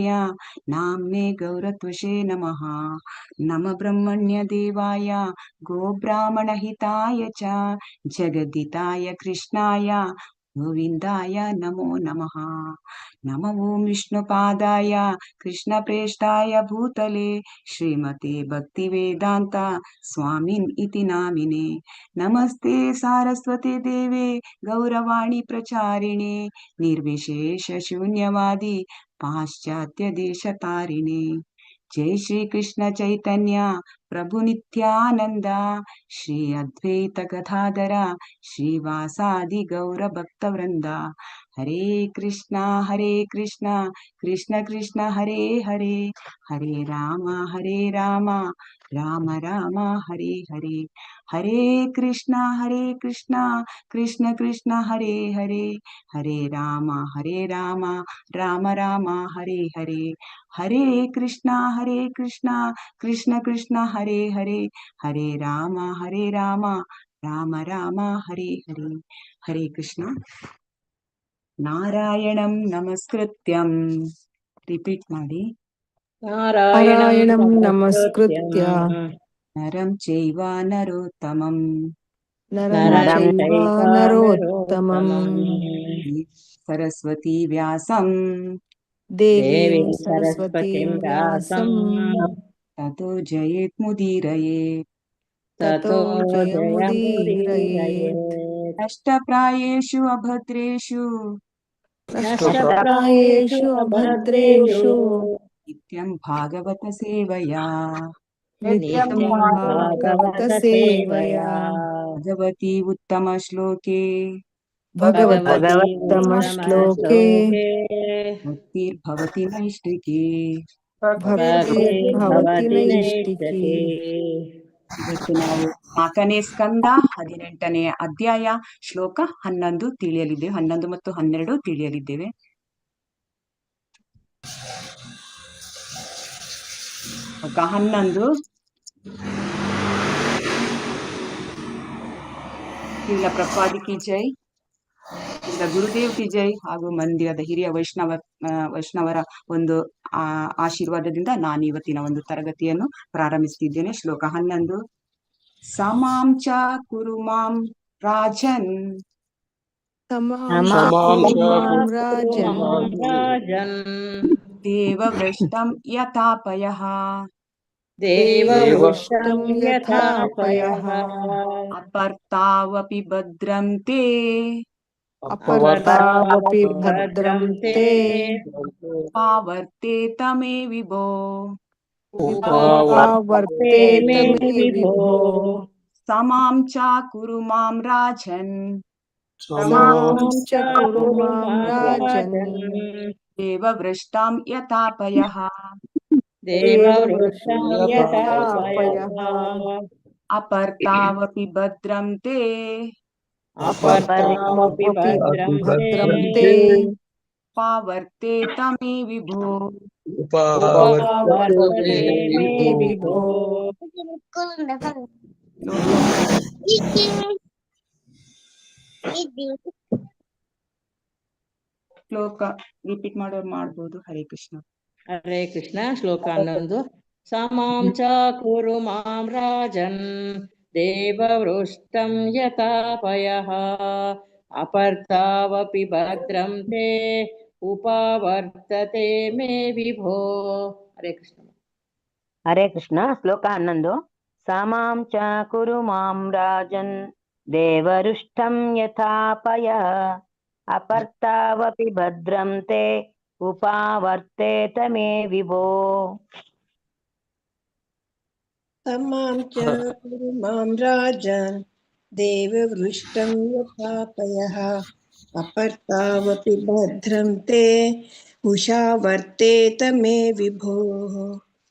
चैतन्य नाम्ने गौरत्वसे नमः। नमः ब्रह्मण्य देवाय गोब्राह्मणहिताय च जगद्दिताय कृष्णाय गोविन्दाय नमो नमः। नमो ॐ विष्णुपादाय कृष्णप्रेष्ठाय भूतले श्रीमते भक्तिवेदान्त स्वामिन् इति नामिने। नमस्ते सारस्वती देवे गौरवाणी प्रचारिणे निर्विशेष शून्यवादी पाश्चात्य देशतारिणे। जय श्री कृष्ण चैतन्य प्रभु नित्यानंद श्री अद्वैत गदाधर श्रीवासादि गौर भक्तवृंद। हरे कृष्णा कृष्ण कृष्ण हरे हरे, हरे राम राम राम हरे हरे। हरे कृष्णा कृष्ण कृष्ण हरे हरे, हरे राम राम राम हरे हरे। हरे कृष्णा कृष्ण कृष्ण हरे हरे, हरे राम राम राम हरे हरे। हरे कृष्ण। नारायणं नमस्कृत्यं रिपीट ಮಾಡಿ नारायणं नमस्कृत्य नरं चैव नरोत्तमं नरोत्तमं सरस्वती व्यासं देवीं सरस्वतीं व्यासं ततो जयेत्मुदीरयेत्। ततो जयमुदीरयेत्। नष्टप्रायेषु अभद्रेषु नष्टप्रायेषु अभद्रेषु नित्यं भागवत सेवया नित्यं भागवत सेवया भगवती उत्तमश्लोके भगवती उत्तमश्लोके भक्तिर्भवति नैष्टिके। भक्तिर्भवति नैष्टिकी। ಇವತ್ತು ನಾವು 4ನೇ ಸ್ಕಂದ 18ನೇ ಅಧ್ಯಾಯ ಶ್ಲೋಕ 11 ತಿಳಿಯಲಿದ್ದೇವೆ. 11 ಮತ್ತು 12 ತಿಳಿಯಲಿದ್ದೇವೆ. ಶ್ಲೋಕ 11 ಶ್ರೀಲ ಪ್ರಭುಪಾದ ಕಿ ಜೈ, ಶ್ರೀಲ ಗುರುದೇವ್ ಕಿ ಜೈ ಹಾಗೂ ಮಂದಿರದ ಹಿರಿಯ ವೈಷ್ಣವರ ಒಂದು ಆಶೀರ್ವಾದದಿಂದ ನಾನು ಇವತ್ತಿನ ಒಂದು ತರಗತಿಯನ್ನು ಪ್ರಾರಂಭಿಸುತ್ತಿದ್ದೇನೆ. ಶ್ಲೋಕ 11 ಸಮಾಂ ಚ ಕುರು ಮಾಂ ರಾಜನ್ ರಾಜನ್ ದೇವವೃಷ್ಟಂ ಯಥಾಪಯಃ ದೇವವೃಷ್ಟಂ ಯಥಾಪಯಃ ಅಪರ್ತಾವಪಿ ಭದ್ರಂ ತೇ ಅಪರ್ತಾವಪಿ ಭದ್ರಂ ತೇ ಪಾವರ್ತೇತ ಮೇ ವಿಭೋ ಉಪವರ್ತೇತ ಮೇ ವಿಭೋ ಸಮಾಂ ಚ ಕುರು ಮಾಂ ರಾಜನ್ ಸಮಾಂ ಚ ಕುರು ಮಾಂ ರಾಜನ್ ದೇವವೃಷ್ಟಂ ಯಥಾಪಯಃ ದೇವವೃಷ್ಟಂ ಯಥಾಪಯಃ ಅಪರ್ತಾವಪಿ ಭದ್ರಂ ತೇ ಅಪರ್ತಾವಪಿ ಭದ್ರಂ ತೇ ಪಾವರ್ತೇತ ಮೇ ವಿಭೋ ಉಪವರ್ತತೆ ಮೇ ವಿಭೋ. ಶ್ಲೋಕ ರಿಪೀಟ್ ಮಾಡೋರು ಮಾಡ್ಬೋದು. ಹರೇ ಕೃಷ್ಣ. ಹರೇ ಕೃಷ್ಣ. ಶ್ಲೋಕ 11 ಸಮಾಂ ಚ ಕುರು ಮಾಂ ರಾಜನ್ ದೇವವೃಷ್ಟಂ ಯಥಾಪಯಃ ಅಪರ್ತಾವಪಿ ಭದ್ರಂ ತೇ ಉಪವರ್ತತೆ ಮೇ ವಿಭೋ. ಹರೇ ಕೃಷ್ಣ. ಹರೇ ಕೃಷ್ಣ. ಶ್ಲೋಕ 11 ಸಮಾಂ ಚ ಕುರು ಮಾಂ ರಾಜನ್ ದೇವರುಷ್ಟಂ ಯಥಾಪಯಃ ಅಪರ್ತಾವಪಿ ಭದ್ರಂ ತೇ ಉಪವರ್ತೇತ ಮೇ ವಿಭೋ. ಸಮಾಂ ಚ ಕುರು ಮಾಂ ರಾಜನ್ ದೇವವೃಷ್ಟಂ ಯಥಾಪಯಃ ಅಪರ್ತಾವಪಿ ಭದ್ರಂ ತೇ ಉಷಾವರ್ತೇತ ಮೇ ವಿಭೋ.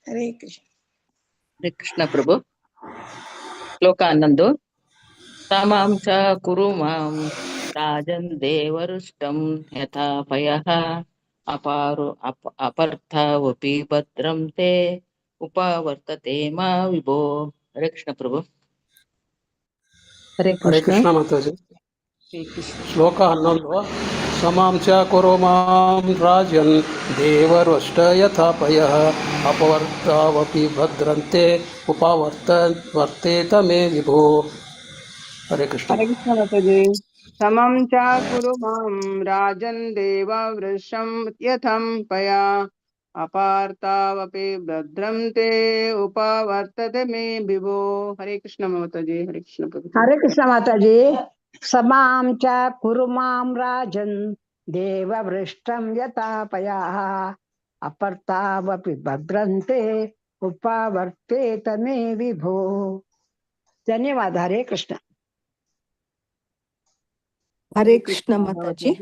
ಹರೇ ಕೃಷ್ಣ. ಹರೇ ಕೃಷ್ಣ ಪ್ರಭು. ಶ್ಲೋಕ 11 ಸಮಾಂ ಚ ಕುರು ಮಾಂ ರಾಜನ್ ದೇವರುಷ್ಟಂ ಯಥಾಪಯಃ ಅಪರ್ಥಾವಪಿ ಭದ್ರಂ ತೇ ಉಪವರ್ತತೆ ಮಾ ವಿಭೋ. ಹರೇ ಕೃಷ್ಣ ಪ್ರಭು. ಹರೇ ಕೃಷ್ಣ ಮಾತಾಜಿ. ಶ್ಲೋಕ 11 समां च कुरु मां राजन् देवरुष्ट यथा पयः अपवर्तावपि भद्रन्ते वर्तेत मे विभो। हरे कृष्ण। हरे कृष्ण माताजी। समं च कुरु मां राजन् देव वृषं यथं पया अपार्तावपि भद्रं ते उपवर्तते मे विभो। हरे कृष्ण माताजी। हरे कृष्ण प्रभु। हरे कृष्ण माताजी समां च कुरु मां राजन् देववृष्टं यतापयाः अपर्तावपि भद्रन्ते उपावर्तेत मे विभो। धन्यवाद। हरे कृष्ण। हरे कृष्ण माताजी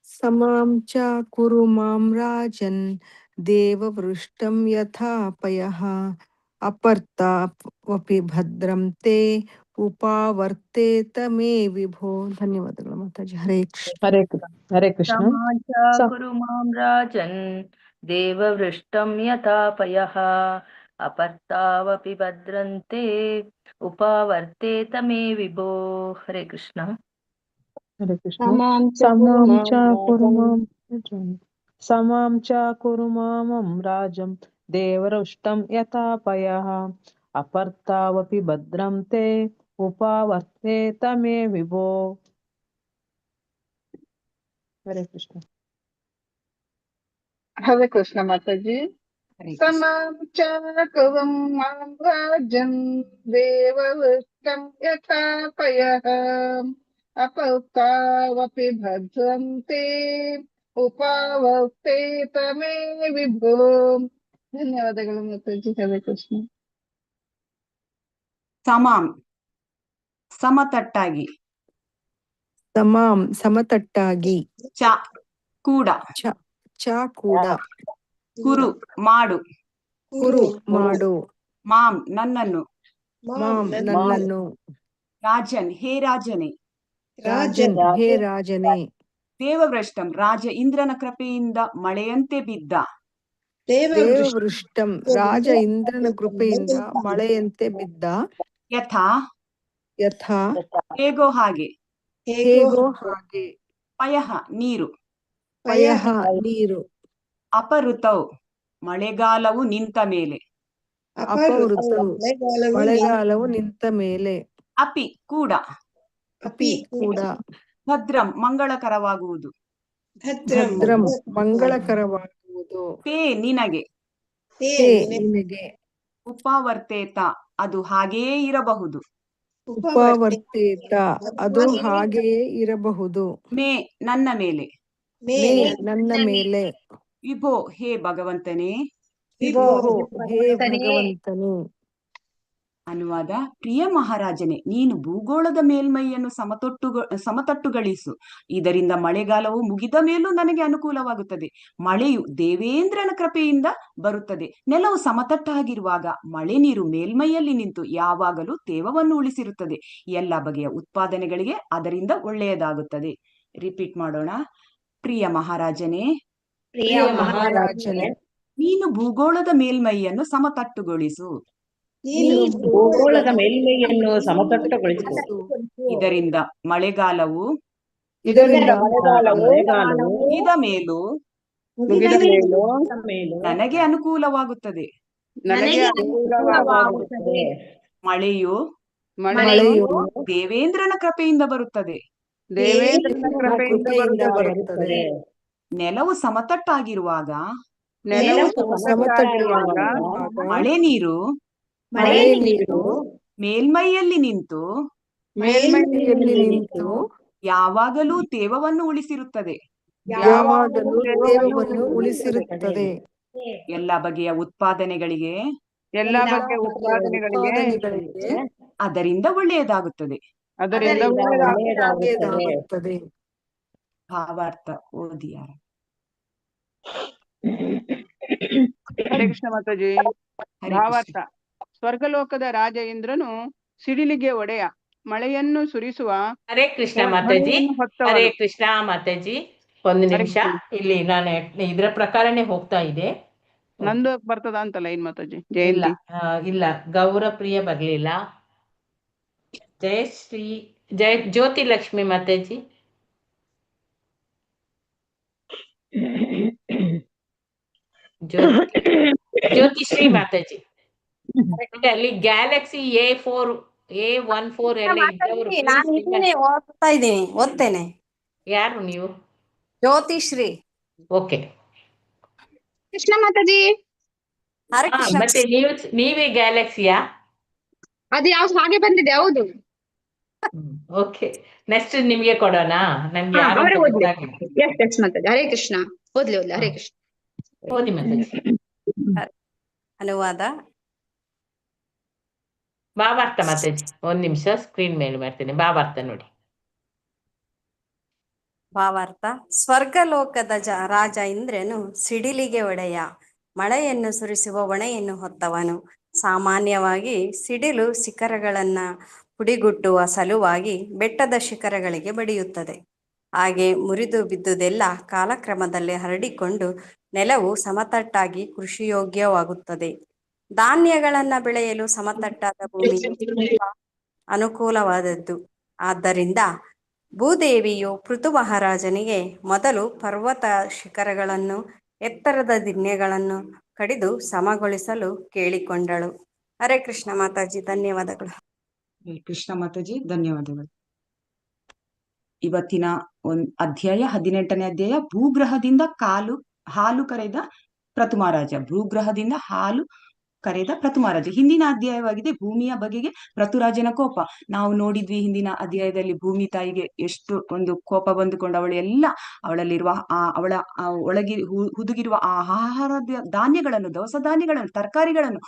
समां च कुरु मां राजन् देववृष्टं यथापयः ಅಪರ್ತಾವಪಿ ಭದ್ರಂ ತೇ ಉಪಾವರ್ತೇತ ಮೇ ವಿಭೋ. ಧನ್ಯವಾದಗಳು ಮಾತಾಜಿ. ಹರೇ ಕೃಷ್ಣ. हरे कृष्ण समाच कुरु मां राजन् देववृष्टं यथापयः अपर्तावपि भद्रन्ते उपावर्तेत मे विभो. हरे कृष्ण. हरे कृष्ण समां च समां च कुरु मां राजं देवरुष्टं यथापयः अपर्तावपि भद्रं ते उपावर्तेत मे विभो. हरे कृष्ण। हरे कृष्ण माताजी। हरे कृष्ण। समां च कुरु मां राजन् देववृष्टं यथा पयः अपौक्तावपि भद्रन्ते उपावर्तेत मे विभो. ಧನ್ಯವಾದಗಳು ಮಾತಾಜಿ. ಹರೇ ಕೃಷ್ಣ. ಸಮಾಂ ಸಮತಟ್ಟಾಗಿ, ತಮಾಂ ಸಮತಟ್ಟಾಗಿ, ಚ ಕೂಡ, ಚ ಚ ಕೂಡ, ಕುರು ಮಾಡು, ಕುರು ಮಾಡು, ಮಾಂ ನನ್ನನ್ನು, ಮಾಂ ನನ್ನನ್ನು, ರಾಜನ್ ಹೇ ರಾಜನೇ, ರಾಜನ್ ಹೇ ರಾಜನೇ, ದೇವವೃಷ್ಟಂ ರಾಜ ಇಂದ್ರನ ಕೃಪೆಯಿಂದ ಮಳೆಯಂತೆ ಬಿದ್ದ, ದೇವವೃಷ್ಟಂ ರಾಜ ಇಂದ್ರನ ಕೃಪೆಯಿಂದ ಮಳೆಯಂತೆ ಬಿದ್ದ, ಯಥಾ ಯಥಾ ಹೇಗೋ ಹಾಗೆ, ಹೇಗೋ ಹಾಗೆ, ಪಯಃ ನೀರು, ಪಯಃ ನೀರು, ಅಪಋತೌ ಮಳೆಗಾಲವು ನಿಂತ ಮೇಲೆ, ಅಪವೃತೌ ಮಳೆಗಾಲವು ನಿಂತ ಮೇಲೆ, ಅಪಿ ಕೂಡ, ಅಪಿ ಕೂಡ, ಭದ್ರಂ ಮಂಗಳಕರವಾಗುವುದು, ಭದ್ರಂ ಮಂಗಳಕರವಾಗುವುದು, ತೇ ನಿನಗೆ, ತೇ ನಿನಗೆ, ಉಪವರ್ತೇತ ಅದು ಹಾಗೆಯೇ ಇರಬಹುದು, ಉಪವರ್ತೇತ ಅದು ಹಾಗೆಯೇ ಇರಬಹುದು, ಮೇ ನನ್ನ ಮೇಲೆ, ಮೇ ನನ್ನ ಮೇಲೆ, ವಿಭೋ ಹೇ ಭಗವಂತನೇ. ವಿಭೋ ಹೇ ಭಗವಂತನೇ. ಅನುವಾದ: ಪ್ರಿಯ ಮಹಾರಾಜನೇ, ನೀನು ಭೂಗೋಳದ ಮೇಲ್ಮೈಯನ್ನು ಸಮತಟ್ಟುಗಳಿಸು. ಇದರಿಂದ ಮಳೆಗಾಲವು ಮುಗಿದ ಮೇಲೂ ನನಗೆ ಅನುಕೂಲವಾಗುತ್ತದೆ. ಮಳೆಯು ದೇವೇಂದ್ರನ ಕೃಪೆಯಿಂದ ಬರುತ್ತದೆ. ನೆಲವು ಸಮತಟ್ಟಾಗಿರುವಾಗ ಮಳೆ ನೀರು ಮೇಲ್ಮೈಯಲ್ಲಿ ನಿಂತು ಯಾವಾಗಲೂ ತೇವವನ್ನು ಉಳಿಸಿರುತ್ತದೆ. ಎಲ್ಲ ಬಗೆಯ ಉತ್ಪಾದನೆಗಳಿಗೆ ಅದರಿಂದ ಒಳ್ಳೆಯದಾಗುತ್ತದೆ. ರಿಪೀಟ್ ಮಾಡೋಣ. ಪ್ರಿಯ ಮಹಾರಾಜನೇ, ಪ್ರಿಯ ಮಹಾರಾಜನೇ, ನೀನು ಭೂಗೋಳದ ಮೇಲ್ಮೈಯನ್ನು ಸಮತಟ್ಟುಗೊಳಿಸು. ನೀನು ಭೂಗೋಳದ ಮೇಲ್ಮೈಯನ್ನು ಸಮತಟ್ಟುಗೊಳಿಸು. ಇದರಿಂದ ಮಳೆಗಾಲವು ಇದರಿಂದ ಮಳೆಗಾಲವು ಮುಗಿದ ಮೇಲೂ ನನಗೆ ಅನುಕೂಲವಾಗುತ್ತದೆ. ಮಳೆಯು ದೇವೇಂದ್ರನ ಕೃಪೆಯಿಂದ ಬರುತ್ತದೆ. ಕೃಪೆಯಿಂದ ಬರುತ್ತದೆ. ನೆಲವು ಸಮತಟ್ಟಾಗಿರುವಾಗ ಮಳೆ ನೀರು ಮೇಲ್ಮೈಯಲ್ಲಿ ನಿಂತು ಯಾವಾಗಲೂ ತೇವವನ್ನು ಉಳಿಸಿರುತ್ತದೆ. ಯಾವಾಗಲೂ ತೇವವನ್ನು ಉಳಿಸಿರುತ್ತದೆ. ಎಲ್ಲ ಬಗೆಯ ಉತ್ಪಾದನೆಗಳಿಗೆ ಅದರಿಂದ ಒಳ್ಳೆಯದಾಗುತ್ತದೆ. ಭಾವಾರ್ಥ ಓದಿಯಾರ. ಹರೇ ಕೃಷ್ಣ ಮಾತಾಜಿ. ಭಾವಾರ್ಥ: ಸ್ವರ್ಗಲೋಕದ ರಾಜ ಇಂದ್ರನು ಸಿಡಿಲಿಗೆ ಒಡೆಯ, ಮಳೆಯನ್ನು ಸುರಿಸುವ. ಹರೇ ಕೃಷ್ಣ ಮಾತಾಜಿ. ಹರೇ ಕೃಷ್ಣ ಮಾತಾಜಿ. ಒಂದು ನಿಮಿಷ, ಇಲ್ಲಿ ನಾನು ಇದ್ರ ಪ್ರಕಾರನೇ ಹೋಗ್ತಾ ಇದೆ. ನಂದು ಬರ್ತದ ಅಂತಲ್ಲ ಏನ್ ಮಾತಾಜಿ? ಇಲ್ಲ ಜಯಂತಿ ಇಲ್ಲ, ಗೌರಪ್ರಿಯ ಬರ್ಲಿಲ್ಲ. ಜಯ ಜ್ಯೋತಿ ಲಕ್ಷ್ಮಿ ಮಾತಾಜಿ. ಜ್ಯೋತಿ ಜ್ಯೋತಿಶ್ರೀ ಮಾತಾಜಿ. ಮತ್ತೆ ಅಲ್ಲಿ ಗ್ಯಾಲಕ್ಸಿ A14 ಎಲ್ಲ ಇದ್ದವರು ನಾನು ಇದ್ದೀನಿ, ಓದ್ತೇನೆ. ಯಾರು ನೀವು? ಜ್ಯೋತಿಶ್ರೀ. ಓಕೆ. ಕೃಷ್ಣ ಮಾತಾಜಿ. ಹರೇ ಕೃಷ್ಣ. ಮತ್ತೆ ನೀವೇ ಗ್ಯಾಲಕ್ಸಿಯಾ? ಅದು ಯಾವ್ದು ಹಾಗೆ ಬಂದಿದೆ, ಹೌದು. ಓಕೆ, ನೆಕ್ಸ್ಟ್ ನಿಮ್ಗೆ ಕೊಡೋಣ. ನನ್ಗೆ ಯಾರು ಅವರೇ ಅಂತ ಓದ್ಲಿ. ಗೊತ್ತಾಗ್ಲಿಲ್ಲ. ಎಸ್ ಮಾತಾಜಿ. ಹರೇ ಕೃಷ್ಣ. ಓದ್ಲಿ ಹರೇ ಕೃಷ್ಣ. ಓದಿ ಮಾತಾಜಿ. ಅನುವಾದ. ಭಾವಾರ್ಥ ಮಾತಾಜಿ. ಒಂದ್ ನಿಮಿಷ ಸ್ಕ್ರೀನ್ ಮೇಲೆ ಮಾಡ್ತೇನೆ. ಭಾವಾರ್ಥ ನೋಡಿ. ಭಾವಾರ್ಥ. ಸ್ವರ್ಗಲೋಕದ ರಾಜ ಇಂದ್ರನು ಸಿಡಿಲಿಗೆ ಒಡೆಯ, ಮಳೆಯನ್ನು ಸುರಿಸುವ ಹೊಣೆಯನ್ನು ಹೊತ್ತವನು. ಸಾಮಾನ್ಯವಾಗಿ ಸಿಡಿಲು ಶಿಖರಗಳನ್ನ ಪುಡಿಗುಟ್ಟುವ ಸಲುವಾಗಿ ಬೆಟ್ಟದ ಶಿಖರಗಳಿಗೆ ಬಡಿಯುತ್ತದೆ. ಹಾಗೆ ಮುರಿದು ಬಿದ್ದುದೆಲ್ಲ ಕಾಲಕ್ರಮದಲ್ಲಿ ಹರಡಿಕೊಂಡು ನೆಲವು ಸಮತಟ್ಟಾಗಿ ಕೃಷಿಯೋಗ್ಯವಾಗುತ್ತದೆ. ಧಾನ್ಯಗಳನ್ನ ಬೆಳೆಯಲು ಸಮತಟ್ಟಾದ ಭೂಮಿ ಅನುಕೂಲವಾದದ್ದು. ಆದ್ದರಿಂದ ಭೂದೇವಿಯು ಪೃಥು ಮಹಾರಾಜನಿಗೆ ಮೊದಲು ಪರ್ವತ ಶಿಖರಗಳನ್ನು, ಎತ್ತರದ ದಿಣ್ಣೆಗಳನ್ನು ಕಡಿದು ಸಮಗೊಳಿಸಲು ಕೇಳಿಕೊಂಡಳು. ಹರೇ ಕೃಷ್ಣ ಮಾತಾಜಿ, ಧನ್ಯವಾದಗಳು. ಕೃಷ್ಣ ಮಾತಾಜಿ, ಧನ್ಯವಾದಗಳು. ಇವತ್ತಿನ ಅಧ್ಯಾಯ 18ನೇ ಅಧ್ಯಾಯ, ಭೂಗ್ರಹದಿಂದ ಹಾಲು ಕರೆದ ಪ್ರಥುಮರಾಜ. ಭೂಗ್ರಹದಿಂದ ಹಾಲು ಕರೆದ ಪ್ರಥುಮರಾಜ ಹಿಂದಿನ ಅಧ್ಯಾಯವಾಗಿದೆ. ಭೂಮಿಯ ಬಗೆಗೆ ಪ್ರಥುರಾಜನ ಕೋಪ ನಾವು ನೋಡಿದ್ವಿ. ಹಿಂದಿನ ಅಧ್ಯಾಯದಲ್ಲಿ ಭೂಮಿ ತಾಯಿಗೆ ಎಷ್ಟು ಒಂದು ಕೋಪ ಬಂದುಕೊಂಡು ಅವಳಲ್ಲಿರುವ ಅವಳ ಒಳಗಿ ಹುದುಗಿರುವ ಆಹಾರ ಧಾನ್ಯಗಳನ್ನು, ದವಸ ಧಾನ್ಯಗಳನ್ನು, ತರಕಾರಿಗಳನ್ನು,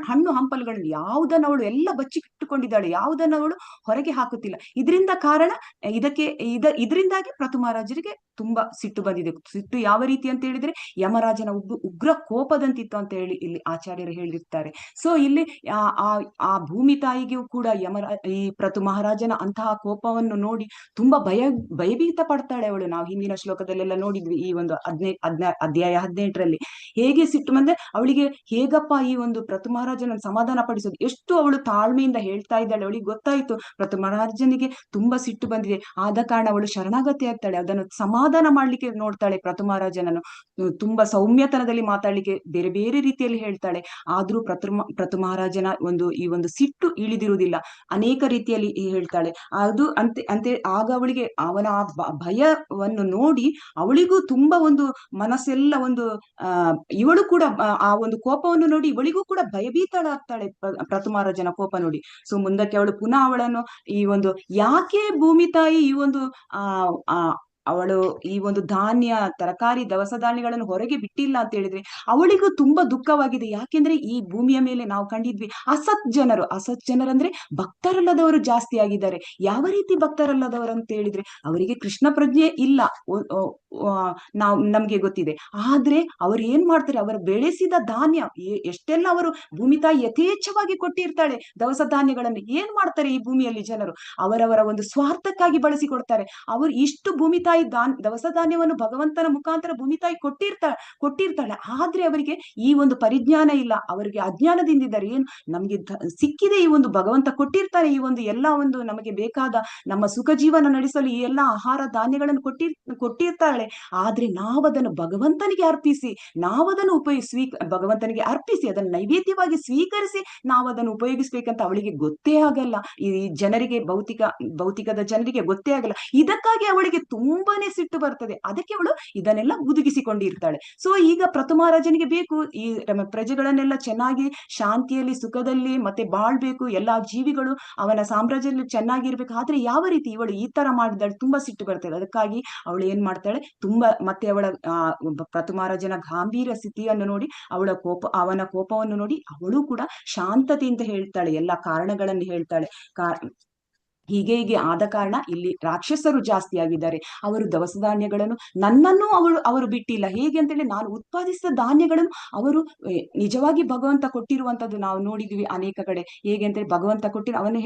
ಹಣ್ಣು ಹಂಪಲುಗಳನ್ನು ಯಾವುದನ್ನು ಅವಳು ಎಲ್ಲ ಬಚ್ಚಿಟ್ಟುಕೊಂಡಿದ್ದಾಳೆ, ಯಾವುದನ್ನು ಅವಳು ಹೊರಗೆ ಹಾಕುತ್ತಿಲ್ಲ. ಇದರಿಂದಾಗಿ ಪ್ರಥುಮರಾಜರಿಗೆ ತುಂಬಾ ಸಿಟ್ಟು ಬಂದಿದೆ. ಸಿಟ್ಟು ಯಾವ ರೀತಿ ಅಂತ ಹೇಳಿದ್ರೆ, ಯಮರಾಜನ ಉಗ್ರ ಕೋಪದಂತಿತ್ತು ಅಂತ ಹೇಳಿ ಇಲ್ಲಿ ಆಚಾರ್ಯರು ಹೇಳಿರ್ತಾರೆ. ಸೊ ಇಲ್ಲಿ ಆ ಭೂಮಿ ತಾಯಿಗೂ ಕೂಡ ಈ ಪ್ರಥು ಮಹಾರಾಜನ ಅಂತಹ ಕೋಪವನ್ನು ನೋಡಿ ತುಂಬಾ ಭಯಭೀತ ಪಡ್ತಾಳೆ ಅವಳು. ನಾವು ಹಿಂದಿನ ಶ್ಲೋಕದಲ್ಲೆಲ್ಲ ನೋಡಿದ್ವಿ. ಈ ಒಂದು ಅಧ್ಯಾಯ 18ರಲ್ಲಿ ಹೇಗೆ ಸಿಟ್ಟು ಬಂದ್ರೆ ಅವಳಿಗೆ ಹೇಗಪ್ಪ ಈ ಒಂದು ಪ್ರಥು ಮಹಾರಾಜನ ಸಮಾಧಾನ ಪಡಿಸೋದು, ಎಷ್ಟು ಅವಳು ತಾಳ್ಮೆಯಿಂದ ಹೇಳ್ತಾ ಇದ್ದಾಳೆ. ಅವಳಿಗೆ ಗೊತ್ತಾಯ್ತು ಪ್ರಥು ಮಹಾರಾಜನಿಗೆ ತುಂಬಾ ಸಿಟ್ಟು ಬಂದಿದೆ, ಆದ ಕಾರಣ ಅವಳು ಶರಣಾಗತಿ ಆಗ್ತಾಳೆ. ಅದನ್ನು ಸಮಾಧಾನ ಮಾಡ್ಲಿಕ್ಕೆ ನೋಡ್ತಾಳೆ. ಪ್ರಥು ಮಹಾರಾಜನನ್ನು ತುಂಬಾ ಸೌಮ್ಯತನದಲ್ಲಿ ಮಾತಾಡ್ಲಿಕ್ಕೆ ಬೇರೆ ಬೇರೆ ರೀತಿಯಲ್ಲಿ ಹೇಳ್ತಾಳೆ. ಆದ್ರೂ ಪ್ರಥು ಮಹಾರಾಜನ ಈ ಒಂದು ಸಿಟ್ಟು ಇಳಿದಿರುವುದಿಲ್ಲ. ಅನೇಕ ರೀತಿಯಲ್ಲಿ ಹೇಳ್ತಾಳೆ. ಅದು ಆಗ ಅವಳಿಗೆ ಅವನ ಭಯವನ್ನು ನೋಡಿ ಅವಳಿಗೂ ತುಂಬಾ ಒಂದು ಮನಸ್ಸೆಲ್ಲ ಇವಳು ಕೂಡ ಆ ಒಂದು ಕೋಪವನ್ನು ನೋಡಿ ಇವಳಿಗೂ ಕೂಡ ಭಯಭೀತಳಾಗ್ತಾಳೆ ಪ್ರಥು ಮಹಾರಾಜನ ಕೋಪ ನೋಡಿ. ಸೊ ಮುಂದಕ್ಕೆ ಅವಳು ಪುನಃ ಅವಳನ್ನು ಈ ಒಂದು ಯಾಕೆ ಭೂಮಿ ತಾಯಿ ಅವಳು ಈ ಒಂದು ಧಾನ್ಯ, ತರಕಾರಿ, ದವಸ ಧಾನ್ಯಗಳನ್ನು ಹೊರಗೆ ಬಿಟ್ಟಿಲ್ಲ ಅಂತ ಹೇಳಿದ್ರೆ ಅವಳಿಗೂ ತುಂಬಾ ದುಃಖವಾಗಿದೆ. ಯಾಕೆಂದ್ರೆ ಈ ಭೂಮಿಯ ಮೇಲೆ ನಾವು ಕಂಡಿದ್ವಿ ಅಸತ್ ಜನರಂದ್ರೆ ಭಕ್ತರಲ್ಲದವರು ಜಾಸ್ತಿ ಆಗಿದ್ದಾರೆ. ಯಾವ ರೀತಿ ಭಕ್ತರಲ್ಲದವರು ಅಂತ ಹೇಳಿದ್ರೆ ಅವರಿಗೆ ಕೃಷ್ಣ ಪ್ರಜ್ಞೆ ಇಲ್ಲ, ನಮ್ಗೆ ಗೊತ್ತಿದೆ. ಆದ್ರೆ ಅವ್ರು ಏನ್ ಮಾಡ್ತಾರೆ, ಅವರು ಬೆಳೆಸಿದ ಧಾನ್ಯ ಎಷ್ಟೆಲ್ಲ ಅವರು ಭೂಮಿ ತಾಯಿ ಯಥೇಚ್ಛವಾಗಿ ಕೊಟ್ಟಿರ್ತಾಳೆ ದವಸ ಧಾನ್ಯಗಳನ್ನು. ಏನ್ ಮಾಡ್ತಾರೆ ಈ ಭೂಮಿಯಲ್ಲಿ ಜನರು, ಅವರವರ ಒಂದು ಸ್ವಾರ್ಥಕ್ಕಾಗಿ ಬಳಸಿಕೊಡ್ತಾರೆ. ಅವರು ಇಷ್ಟು ಭೂಮಿ ತಾಯಿ ದವಸ ಧಾನ್ಯವನ್ನು ಭಗವಂತನ ಮುಖಾಂತರ ಭೂಮಿ ತಾಯಿ ಕೊಟ್ಟಿರ್ತಾಳೆ. ಆದ್ರೆ ಅವರಿಗೆ ಈ ಒಂದು ಪರಿಜ್ಞಾನ ಇಲ್ಲ, ಅವರಿಗೆ ಅಜ್ಞಾನದಿಂದಿದ್ದಾರೆ. ಏನು ನಮ್ಗೆ ಸಿಕ್ಕಿದೆ, ಈ ಒಂದು ಭಗವಂತ ಕೊಟ್ಟಿರ್ತಾರೆ, ಈ ಒಂದು ಎಲ್ಲ ಒಂದು ನಮಗೆ ಬೇಕಾದ ನಮ್ಮ ಸುಖ ಜೀವನ ನಡೆಸಲು ಈ ಎಲ್ಲ ಆಹಾರ ಧಾನ್ಯಗಳನ್ನು ಕೊಟ್ಟಿರ್ತಾಳೆ. ಆದ್ರೆ ನಾವದನ್ನು ಭಗವಂತನಿಗೆ ಅರ್ಪಿಸಿ, ನಾವದನ್ನು ಭಗವಂತನಿಗೆ ಅರ್ಪಿಸಿ ಅದನ್ನು ನೈವೇದ್ಯವಾಗಿ ಸ್ವೀಕರಿಸಿ ನಾವದನ್ನು ಉಪಯೋಗಿಸ್ಬೇಕಂತ ಅವಳಿಗೆ ಗೊತ್ತೇ ಆಗಲ್ಲ. ಈ ಜನರಿಗೆ ಭೌತಿಕದ ಜನರಿಗೆ ಗೊತ್ತೇ ಆಗಲ್ಲ. ಇದಕ್ಕಾಗಿ ಅವಳಿಗೆ ತುಂಬಾನೇ ಸಿಟ್ಟು ಬರ್ತದೆ. ಅದಕ್ಕೆ ಅವಳು ಇದನ್ನೆಲ್ಲ ಹುದುಗಿಸಿಕೊಂಡಿರ್ತಾಳೆ. ಸೊ ಈಗ ಪ್ರಥು ಮಹಾರಾಜನಿಗೆ ಬೇಕು ಈ ಪ್ರಜೆಗಳನ್ನೆಲ್ಲ ಚೆನ್ನಾಗಿ ಶಾಂತಿಯಲ್ಲಿ, ಸುಖದಲ್ಲಿ ಮತ್ತೆ ಬಾಳ್ಬೇಕು, ಎಲ್ಲಾ ಜೀವಿಗಳು ಅವನ ಸಾಮ್ರಾಜ್ಯದಲ್ಲಿ ಚೆನ್ನಾಗಿರ್ಬೇಕು. ಆದ್ರೆ ಯಾವ ರೀತಿ ಇವಳು ಈ ತರ ಮಾಡಿದಾಳೆ, ತುಂಬಾ ಸಿಟ್ಟು ಬರ್ತದೆ. ಅದಕ್ಕಾಗಿ ಅವಳು ಏನ್ ಮಾಡ್ತಾಳೆ, ಮತ್ತೆ ಅವಳ ಪ್ರಥು ಮಹಾರಾಜನ ಗಾಂಭೀರ್ಯ ಸ್ಥಿತಿಯನ್ನು ನೋಡಿ, ಅವನ ಕೋಪವನ್ನು ನೋಡಿ ಅವಳು ಕೂಡ ಶಾಂತತೆಯಿಂದ ಹೇಳ್ತಾಳೆ, ಎಲ್ಲಾ ಕಾರಣಗಳನ್ನು ಹೇಳ್ತಾಳೆ. ಹೀಗೆ ಆದ ಕಾರಣ ಇಲ್ಲಿ ರಾಕ್ಷಸರು ಜಾಸ್ತಿ ಆಗಿದ್ದಾರೆ. ಅವರು ದವಸ ಧಾನ್ಯಗಳನ್ನು ನನ್ನನ್ನು ಅವರು ಬಿಟ್ಟಿಲ್ಲ. ಹೇಗೆ ಅಂತೇಳಿ ನಾನು ಉತ್ಪಾದಿಸಿದ ಧಾನ್ಯಗಳನ್ನು ಅವರು ನಿಜವಾಗಿ ಭಗವಂತ ಕೊಟ್ಟಿರುವಂತದ್ದು ನಾವು ನೋಡಿದ್ವಿ ಅನೇಕ ಕಡೆ. ಹೇಗೆ ಅಂತೇಳಿ ಭಗವಂತ ಅವನು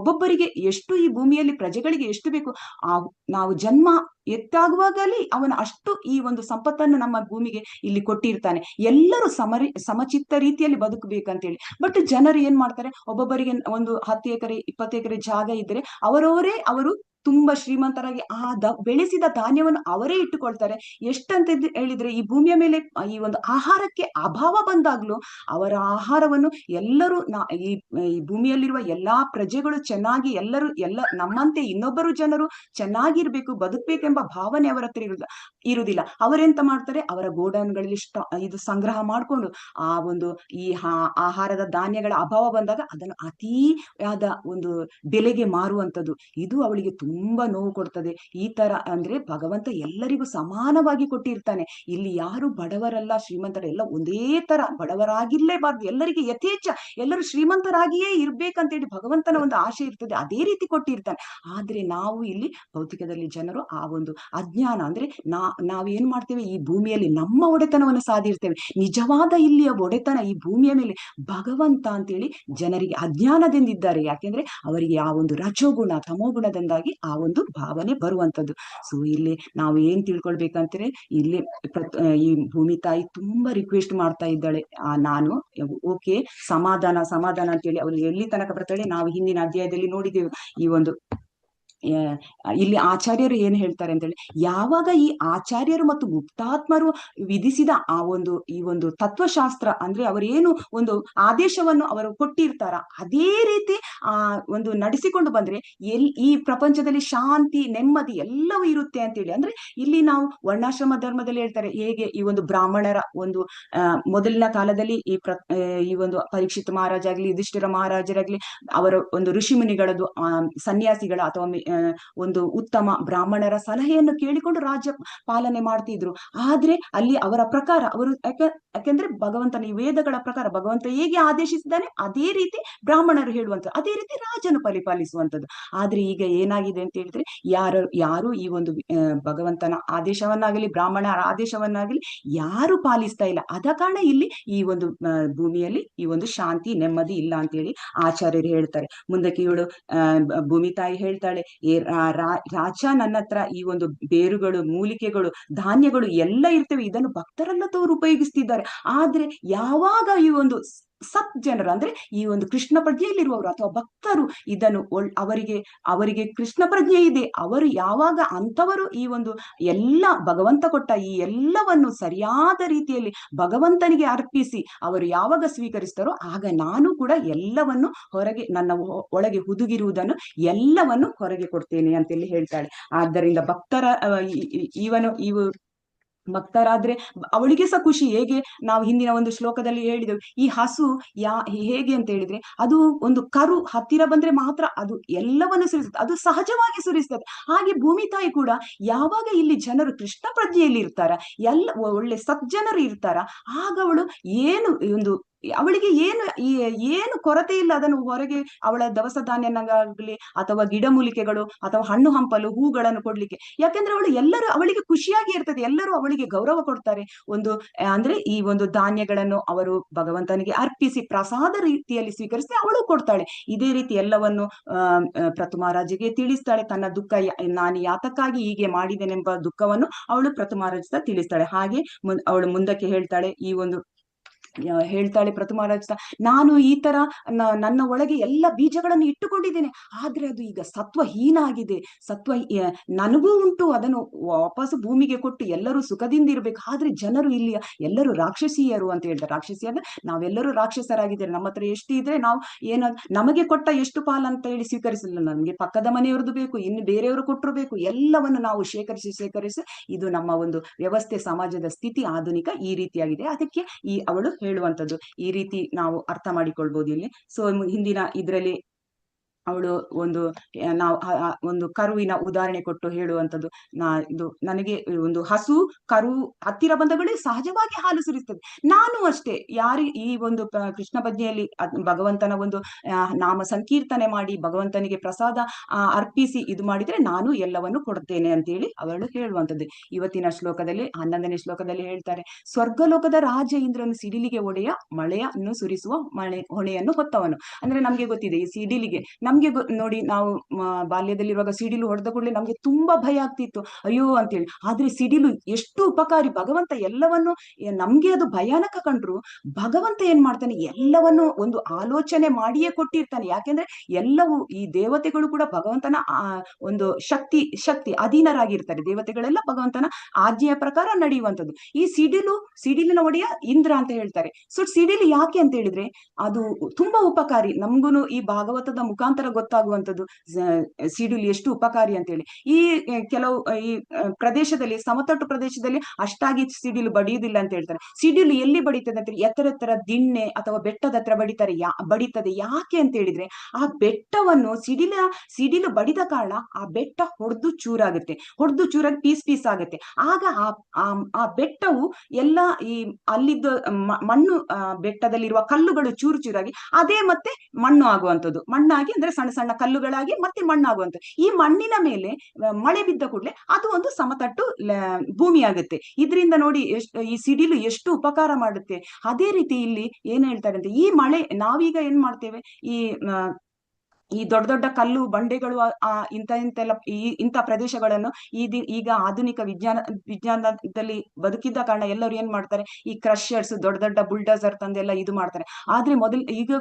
ಒಬ್ಬೊಬ್ಬರಿಗೆ ಎಷ್ಟು ಈ ಭೂಮಿಯಲ್ಲಿ ಪ್ರಜೆಗಳಿಗೆ ಎಷ್ಟು ಬೇಕು, ನಾವು ಜನ್ಮ ಎತ್ತಾಗುವಾಗಲೇ ಅವನ ಅಷ್ಟು ಈ ಒಂದು ಸಂಪತ್ತನ್ನು ನಮ್ಮ ಭೂಮಿಗೆ ಇಲ್ಲಿ ಕೊಟ್ಟಿರ್ತಾನೆ. ಎಲ್ಲರೂ ಸಮಚಿತ್ತ ರೀತಿಯಲ್ಲಿ ಬದುಕಬೇಕಂತೇಳಿ. ಬಟ್ ಜನರು ಏನ್ ಮಾಡ್ತಾರೆ, ಒಬ್ಬೊಬ್ಬರಿಗೆ ಒಂದು 10 ಎಕರೆ 20 ಎಕರೆ ಜಾಗ ಇದ್ರೆ ಅವರು ತುಂಬಾ ಶ್ರೀಮಂತರಾಗಿ ಬೆಳೆಸಿದ ಧಾನ್ಯವನ್ನು ಅವರೇ ಇಟ್ಟುಕೊಳ್ತಾರೆ. ಎಷ್ಟಂತ ಹೇಳಿದ್ರೆ ಈ ಭೂಮಿಯ ಮೇಲೆ ಈ ಒಂದು ಆಹಾರಕ್ಕೆ ಅಭಾವ ಬಂದಾಗ್ಲೂ ಅವರ ಆಹಾರವನ್ನು ಎಲ್ಲರೂ ಈ ಭೂಮಿಯಲ್ಲಿರುವ ಎಲ್ಲಾ ಪ್ರಜೆಗಳು ಚೆನ್ನಾಗಿ ಎಲ್ಲ ನಮ್ಮಂತೆ ಇನ್ನೊಬ್ಬರು ಜನರು ಚೆನ್ನಾಗಿರ್ಬೇಕು, ಬದುಕ್ಬೇಕೆಂಬ ಭಾವನೆ ಅವರ ಹತ್ರ ಇರುವುದಿಲ್ಲ. ಅವರೆಂತ ಮಾಡ್ತಾರೆ, ಅವರ ಗೋಡನ್ಗಳಲ್ಲಿ ಇದು ಸಂಗ್ರಹ ಮಾಡ್ಕೊಂಡು ಆ ಒಂದು ಈ ಆಹಾರದ ಧಾನ್ಯಗಳ ಅಭಾವ ಬಂದಾಗ ಅದನ್ನು ಅತಿಯಾದ ಒಂದು ಬೆಲೆಗೆ ಮಾರುವಂಥದ್ದು. ಇದು ಅವಳಿಗೆ ತುಂಬಾ ನೋವು ಕೊಡ್ತದೆ. ಈ ತರ ಅಂದ್ರೆ ಭಗವಂತ ಎಲ್ಲರಿಗೂ ಸಮಾನವಾಗಿ ಕೊಟ್ಟಿರ್ತಾನೆ. ಇಲ್ಲಿ ಯಾರು ಬಡವರಲ್ಲ ಶ್ರೀಮಂತರೆಲ್ಲ ಒಂದೇ ತರ ಬಡವರಾಗಿರ್ಲೇಬಾರ್ದು, ಎಲ್ಲರಿಗೆ ಯಥೇಚ್ಛ ಎಲ್ಲರೂ ಶ್ರೀಮಂತರಾಗಿಯೇ ಇರ್ಬೇಕಂತೇಳಿ ಭಗವಂತನ ಒಂದು ಆಶೆ ಇರ್ತದೆ, ಅದೇ ರೀತಿ ಕೊಟ್ಟಿರ್ತಾನೆ. ಆದ್ರೆ ನಾವು ಇಲ್ಲಿ ಭೌತಿಕದಲ್ಲಿ ಜನರು ಆ ಒಂದು ಅಜ್ಞಾನ ಅಂದ್ರೆ ನಾವೇನ್ ಮಾಡ್ತೇವೆ, ಈ ಭೂಮಿಯಲ್ಲಿ ನಮ್ಮ ಒಡೆತನವನ್ನು ಸಾಧಿರ್ತೇವೆ. ನಿಜವಾದ ಇಲ್ಲಿಯ ಒಡೆತನ ಈ ಭೂಮಿಯ ಮೇಲೆ ಭಗವಂತ ಅಂತೇಳಿ ಜನರಿಗೆ ಅಜ್ಞಾನದಿಂದಿದ್ದಾರೆ. ಯಾಕೆಂದ್ರೆ ಅವರಿಗೆ ಆ ಒಂದು ರಜೋಗುಣ ತಮೋಗುಣದಿಂದಾಗಿ ಆ ಒಂದು ಭಾವನೆ ಬರುವಂತದ್ದು. ಸೊ ಇಲ್ಲಿ ನಾವು ಏನ್ ತಿಳ್ಕೊಳ್ಬೇಕಂದ್ರೆ, ಇಲ್ಲಿ ಈ ಭೂಮಿ ತಾಯಿ ತುಂಬಾ ರಿಕ್ವೆಸ್ಟ್ ಮಾಡ್ತಾ ಇದ್ದಾಳೆ, ನಾನು ಓಕೆ ಸಮಾಧಾನ ಅಂತೇಳಿ ಅವಳು ಎಲ್ಲಿ ತನಕ ಬರ್ತಾಳೆ. ನಾವು ಹಿಂದಿನ ಅಧ್ಯಾಯದಲ್ಲಿ ನೋಡಿದ್ದೇವೆ. ಈ ಒಂದು ಇಲ್ಲಿ ಆಚಾರ್ಯರು ಏನ್ ಹೇಳ್ತಾರೆ ಅಂತೇಳಿ, ಯಾವಾಗ ಈ ಆಚಾರ್ಯರು ಮತ್ತು ಗುಪ್ತಾತ್ಮರು ವಿಧಿಸಿದ ಈ ಒಂದು ತತ್ವಶಾಸ್ತ್ರ ಅಂದ್ರೆ ಅವರೇನು ಒಂದು ಆದೇಶವನ್ನು ಅವರು ಕೊಟ್ಟಿರ್ತಾರ ಅದೇ ರೀತಿ ಒಂದು ನಡೆಸಿಕೊಂಡು ಬಂದ್ರೆ ಈ ಪ್ರಪಂಚದಲ್ಲಿ ಶಾಂತಿ ನೆಮ್ಮದಿ ಎಲ್ಲವೂ ಇರುತ್ತೆ ಅಂತೇಳಿ. ಅಂದ್ರೆ ಇಲ್ಲಿ ನಾವು ವರ್ಣಾಶ್ರಮ ಧರ್ಮದಲ್ಲಿ ಹೇಳ್ತಾರೆ, ಹೇಗೆ ಈ ಒಂದು ಬ್ರಾಹ್ಮಣರ ಒಂದು ಮೊದಲಿನ ಕಾಲದಲ್ಲಿ ಈ ಒಂದು ಪರೀಕ್ಷಿತ ಮಹಾರಾಜ ಆಗ್ಲಿ ಯುಧಿಷ್ಠಿರ ಮಹಾರಾಜರಾಗ್ಲಿ ಅವರ ಒಂದು ಋಷಿ ಮುನಿಗಳದ್ದು ಸನ್ಯಾಸಿಗಳ ಅಥವಾ ಒಂದು ಉತ್ತಮ ಬ್ರಾಹ್ಮಣರ ಸಲಹೆಯನ್ನು ಕೇಳಿಕೊಂಡು ರಾಜ್ಯ ಪಾಲನೆ ಮಾಡ್ತಿದ್ರು. ಆದ್ರೆ ಅಲ್ಲಿ ಅವರ ಪ್ರಕಾರ ಅವರು ಯಾಕೆಂದ್ರೆ ಭಗವಂತನ ಈ ವೇದಗಳ ಪ್ರಕಾರ ಭಗವಂತ ಹೇಗೆ ಆದೇಶಿಸಿದ್ದಾನೆ ಅದೇ ರೀತಿ ಬ್ರಾಹ್ಮಣರು ಹೇಳುವಂಥದ್ದು, ಅದೇ ರೀತಿ ರಾಜನು ಪರಿಪಾಲಿಸುವಂಥದ್ದು. ಆದ್ರೆ ಈಗ ಏನಾಗಿದೆ ಅಂತ ಹೇಳಿದ್ರೆ, ಯಾರು ಈ ಒಂದು ಭಗವಂತನ ಆದೇಶವನ್ನಾಗಲಿ ಬ್ರಾಹ್ಮಣರ ಆದೇಶವನ್ನಾಗಲಿ ಯಾರು ಪಾಲಿಸ್ತಾ ಇಲ್ಲ. ಆದ ಕಾರಣ ಇಲ್ಲಿ ಈ ಒಂದು ಭೂಮಿಯಲ್ಲಿ ಈ ಒಂದು ಶಾಂತಿ ನೆಮ್ಮದಿ ಇಲ್ಲ ಅಂತೇಳಿ ಆಚಾರ್ಯರು ಹೇಳ್ತಾರೆ. ಮುಂದಕ್ಕೆ ಇವಳು ಭೂಮಿ ತಾಯಿ ಹೇಳ್ತಾಳೆ, ರಾಜ ನನ್ನ ಹತ್ರ ಈ ಒಂದು ಬೇರುಗಳು ಮೂಲಿಕೆಗಳು ಧಾನ್ಯಗಳು ಎಲ್ಲ ಇರ್ತವೆ, ಇದನ್ನು ಭಕ್ತರೆಲ್ಲದವರು ಉಪಯೋಗಿಸ್ತಿದ್ದಾರೆ. ಆದ್ರೆ ಯಾವಾಗ ಈ ಒಂದು ಸತ್ ಜನರು ಅಂದ್ರೆ ಈ ಒಂದು ಕೃಷ್ಣ ಪ್ರಜ್ಞೆಯಲ್ಲಿರುವವರು ಅಥವಾ ಭಕ್ತರು ಇದನ್ನು ಅವರಿಗೆ ಕೃಷ್ಣ ಪ್ರಜ್ಞೆ ಇದೆ, ಅವರು ಯಾವಾಗ ಅಂತವರು ಈ ಒಂದು ಎಲ್ಲ ಭಗವಂತ ಕೊಟ್ಟ ಈ ಎಲ್ಲವನ್ನು ಸರಿಯಾದ ರೀತಿಯಲ್ಲಿ ಭಗವಂತನಿಗೆ ಅರ್ಪಿಸಿ ಅವರು ಯಾವಾಗ ಸ್ವೀಕರಿಸ್ತಾರೋ ಆಗ ನಾನು ಕೂಡ ಎಲ್ಲವನ್ನು ಹೊರಗೆ ನನ್ನ ಒಳಗೆ ಹುದುಗಿರುವುದನ್ನು ಎಲ್ಲವನ್ನು ಹೊರಗೆ ಕೊಡ್ತೇನೆ ಅಂತೇಳಿ ಹೇಳ್ತಾಳೆ. ಆದ್ದರಿಂದ ಭಕ್ತರ ಇವು ಭಕ್ತರಾದ್ರೆ ಅವಳಿಗೆ ಸಹ ಖುಷಿ. ಹೇಗೆ ನಾವು ಹಿಂದಿನ ಒಂದು ಶ್ಲೋಕದಲ್ಲಿ ಹೇಳಿದೆವು, ಈ ಹಸು ಹೇಗೆ ಅಂತ ಹೇಳಿದ್ರೆ ಅದು ಒಂದು ಕರು ಹತ್ತಿರ ಬಂದ್ರೆ ಮಾತ್ರ ಅದು ಎಲ್ಲವನ್ನು ಸುರಿಸ್ತದೆ, ಅದು ಸಹಜವಾಗಿ ಸುರಿಸ್ತದೆ. ಹಾಗೆ ಭೂಮಿ ತಾಯಿ ಕೂಡ ಯಾವಾಗ ಇಲ್ಲಿ ಜನರು ಕೃಷ್ಣ ಪ್ರಜ್ಞೆಯಲ್ಲಿ ಇರ್ತಾರ, ಒಳ್ಳೆ ಸಜ್ಜನರು ಇರ್ತಾರ, ಆಗ ಅವಳು ಅವಳಿಗೆ ಏನು ಕೊರತೆ ಇಲ್ಲ ಅದನ್ನು ಹೊರಗೆ ಅವಳ ದವಸ ಧಾನ್ಯನಾಗಲಿ ಅಥವಾ ಗಿಡಮೂಲಿಕೆಗಳು ಅಥವಾ ಹಣ್ಣು ಹಂಪಲು ಹೂಗಳನ್ನು ಕೊಡ್ಲಿಕ್ಕೆ. ಯಾಕಂದ್ರೆ ಅವಳಿಗೆ ಖುಷಿಯಾಗಿ ಇರ್ತದೆ, ಎಲ್ಲರೂ ಅವಳಿಗೆ ಗೌರವ ಕೊಡ್ತಾರೆ. ಅಂದ್ರೆ ಈ ಒಂದು ಧಾನ್ಯಗಳನ್ನು ಅವರು ಭಗವಂತನಿಗೆ ಅರ್ಪಿಸಿ ಪ್ರಸಾದ ರೀತಿಯಲ್ಲಿ ಸ್ವೀಕರಿಸಿ ಅವಳು ಕೊಡ್ತಾಳೆ. ಇದೇ ರೀತಿ ಎಲ್ಲವನ್ನು ಪ್ರಥುಮಹಾರಾಜಿಗೆ ತಿಳಿಸ್ತಾಳೆ. ತನ್ನ ದುಃಖ ನಾನು ಯಾತಕ್ಕಾಗಿ ಹೀಗೆ ಮಾಡಿದ್ದೇನೆಂಬ ದುಃಖವನ್ನು ಅವಳು ಪ್ರಥುಮಹಾರಾಜ ತಿಳಿಸ್ತಾಳೆ. ಹಾಗೆ ಅವಳು ಮುಂದಕ್ಕೆ ಹೇಳ್ತಾಳೆ ಪ್ರಥುಮಹಾರಾಜ, ನಾನು ಈ ತರ ನನ್ನ ಒಳಗೆ ಎಲ್ಲ ಬೀಜಗಳನ್ನು ಇಟ್ಟುಕೊಂಡಿದ್ದೇನೆ, ಆದ್ರೆ ಅದು ಈಗ ಸತ್ವಹೀನ ಆಗಿದೆ. ನನಗೂ ಉಂಟು, ಅದನ್ನು ವಾಪಸ್ ಭೂಮಿಗೆ ಕೊಟ್ಟು ಎಲ್ಲರೂ ಸುಖದಿಂದ ಇರ್ಬೇಕು. ಆದ್ರೆ ಜನರು ಇಲ್ಲಿ ಎಲ್ಲರೂ ರಾಕ್ಷಸೀಯರು ಅಂತ ಹೇಳ್ತಾರೆ. ರಾಕ್ಷಸಿಯರು ನಾವೆಲ್ಲರೂ ರಾಕ್ಷಸರಾಗಿದ್ದೇವೆ, ನಮ್ಮ ಹತ್ರ ಎಷ್ಟು ಇದ್ರೆ ನಾವು ನಮಗೆ ಕೊಟ್ಟ ಎಷ್ಟು ಪಾಲ ಅಂತ ಹೇಳಿ ಸ್ವೀಕರಿಸಲಿಲ್ಲ, ನಮ್ಗೆ ಪಕ್ಕದ ಮನೆಯವ್ರದ್ದು ಬೇಕು, ಇನ್ನು ಬೇರೆಯವರು ಕೊಟ್ಟರು ಬೇಕು, ಎಲ್ಲವನ್ನು ನಾವು ಶೇಖರಿಸಿ ಇದು ನಮ್ಮ ಒಂದು ವ್ಯವಸ್ಥೆ, ಸಮಾಜದ ಸ್ಥಿತಿ ಆಧುನಿಕ ಈ ರೀತಿಯಾಗಿದೆ. ಅದಕ್ಕೆ ಅವಳು ಹೇಳುವಂಥದ್ದು ಈ ರೀತಿ ನಾವು ಅರ್ಥ ಮಾಡಿಕೊಳ್ಬಹುದು ಇಲ್ಲಿ. ಸೊ ಹಿಂದಿನ ಇದರಲ್ಲಿ ಅವಳು ಒಂದು ಕರುವಿನ ಉದಾಹರಣೆ ಕೊಟ್ಟು ಹೇಳುವಂಥದ್ದು, ನನಗೆ ಒಂದು ಹಸು ಕರು ಹತ್ತಿರ ಬಂದಗಳೇ ಸಹಜವಾಗಿ ಹಾಲು ಸುರಿಸ್ತದೆ. ನಾನು ಅಷ್ಟೇ ಈ ಒಂದು ಕೃಷ್ಣ ಪ್ರಜ್ಞೆಯಲ್ಲಿ ಭಗವಂತನ ಒಂದು ನಾಮ ಸಂಕೀರ್ತನೆ ಮಾಡಿ ಭಗವಂತನಿಗೆ ಪ್ರಸಾದ ಅರ್ಪಿಸಿ ಇದು ಮಾಡಿದ್ರೆ ನಾನು ಎಲ್ಲವನ್ನು ಕೊಡ್ತೇನೆ ಅಂತೇಳಿ ಅವಳು ಹೇಳುವಂಥದ್ದು. ಇವತ್ತಿನ ಶ್ಲೋಕದಲ್ಲಿ 11ನೇ ಶ್ಲೋಕದಲ್ಲಿ ಹೇಳ್ತಾರೆ, ಸ್ವರ್ಗಲೋಕದ ರಾಜ ಇಂದ್ರನು ಸಿಡಿಲಿಗೆ ಒಡೆಯ ಮಳೆಯನ್ನು ಸುರಿಸುವ ಹೊಣೆಯನ್ನು ಹೊತ್ತವನು. ಅಂದ್ರೆ ನಮ್ಗೆ ಗೊತ್ತಿದೆ ಈ ಸಿಡಿಲಿಗೆ ನಮ್ಗೆ ನೋಡಿ, ನಾವು ಬಾಲ್ಯದಲ್ಲಿರುವಾಗ ಸಿಡಿಲು ಹೊಡೆದ ಕೂಡಲೇ ನಮ್ಗೆ ತುಂಬಾ ಭಯ ಆಗ್ತಿತ್ತು, ಅಯ್ಯೋ ಅಂತೇಳಿ. ಆದ್ರೆ ಸಿಡಿಲು ಎಷ್ಟು ಉಪಕಾರಿ, ಭಗವಂತ ಎಲ್ಲವನ್ನು, ನಮ್ಗೆ ಅದು ಭಯಾನಕ ಕಂಡ್ರು ಭಗವಂತ ಏನ್ ಮಾಡ್ತಾನೆ, ಎಲ್ಲವನ್ನು ಒಂದು ಆಲೋಚನೆ ಮಾಡಿಯೇ ಕೊಟ್ಟಿರ್ತಾನೆ. ಯಾಕೆಂದ್ರೆ ಎಲ್ಲವೂ ಈ ದೇವತೆಗಳು ಕೂಡ ಭಗವಂತನ ಒಂದು ಶಕ್ತಿ ಅಧೀನರಾಗಿರ್ತಾರೆ. ದೇವತೆಗಳೆಲ್ಲ ಭಗವಂತನ ಆಜ್ಞೆಯ ಪ್ರಕಾರ ನಡೆಯುವಂಥದ್ದು. ಈ ಸಿಡಿಲಿನ ಒಡೆಯ ಇಂದ್ರ ಅಂತ ಹೇಳ್ತಾರೆ. ಸೊ ಸಿಡಿಲು ಯಾಕೆ ಅಂತ ಹೇಳಿದ್ರೆ ಅದು ತುಂಬಾ ಉಪಕಾರಿ. ನಮ್ಗೂನು ಈ ಭಾಗವತದ ಮುಖಾಂತರ ಗೊತ್ತಾಗುವಂಥದ್ದು ಸಿಡಿಲು ಎಷ್ಟು ಉಪಕಾರಿ ಅಂತ ಹೇಳಿ. ಈ ಕೆಲವು ಈ ಪ್ರದೇಶದಲ್ಲಿ, ಸಮತಟ್ಟು ಪ್ರದೇಶದಲ್ಲಿ ಅಷ್ಟಾಗಿ ಸಿಡಿಲು ಬಡಿಯುವುದಿಲ್ಲ ಅಂತ ಹೇಳ್ತಾರೆ. ಸಿಡಿಲು ಎಲ್ಲಿ ಬಡಿತದೆ ಅಂತ ಹೇಳಿ, ಎತ್ತರ ದಿಣ್ಣೆ ಅಥವಾ ಬೆಟ್ಟದ ಹತ್ರ ಬಡಿತದೆ. ಯಾಕೆ ಅಂತ ಹೇಳಿದ್ರೆ ಆ ಬೆಟ್ಟವನ್ನು ಸಿಡಿಲು ಬಡಿದ ಕಾರಣ ಆ ಬೆಟ್ಟ ಹೊಡೆದು ಚೂರಾಗಿ ಪೀಸ್ ಆಗುತ್ತೆ. ಆಗ ಆ ಬೆಟ್ಟವು ಎಲ್ಲ ಈ ಅಲ್ಲಿದ್ದ ಮಣ್ಣು, ಬೆಟ್ಟದಲ್ಲಿರುವ ಕಲ್ಲುಗಳು ಚೂರಾಗಿ ಅದೇ ಮತ್ತೆ ಮಣ್ಣು ಆಗುವಂಥದ್ದು. ಮಣ್ಣಾಗಿ ಅಂದ್ರೆ ಸಣ್ಣ ಸಣ್ಣ ಕಲ್ಲುಗಳಾಗಿ ಮತ್ತೆ ಮಣ್ಣಾಗುವಂಥದ್ದು. ಈ ಮಣ್ಣಿನ ಮೇಲೆ ಮಳೆ ಬಿದ್ದ ಕೂಡಲೇ ಅದು ಒಂದು ಸಮತಟ್ಟು ಭೂಮಿ ಆಗುತ್ತೆ. ಇದರಿಂದ ನೋಡಿ ಈ ಸಿಡಿಲು ಎಷ್ಟು ಉಪಕಾರ ಮಾಡುತ್ತೆ. ಅದೇ ರೀತಿ ಇಲ್ಲಿ ಏನ್ ಹೇಳ್ತಾರೆ ಅಂತ, ಈ ಮಳೆ ನಾವೀಗ ಏನ್ ಮಾಡ್ತೇವೆ, ಈ ದೊಡ್ಡ ದೊಡ್ಡ ಕಲ್ಲು ಬಂಡೆಗಳು ಇಂಥ ಪ್ರದೇಶಗಳನ್ನು ಈಗ ಆಧುನಿಕ ವಿಜ್ಞಾನದಲ್ಲಿ ಬದುಕಿದ್ದ ಕಾರಣ ಎಲ್ಲರೂ ಏನ್ ಮಾಡ್ತಾರೆ, ಈ ಕ್ರಷರ್ಸ್, ದೊಡ್ಡ ದೊಡ್ಡ ಬುಲ್ಡೋಸರ್ ತಂದೆಲ್ಲ ಇದು ಮಾಡ್ತಾರೆ. ಆದ್ರೆ ಈಗ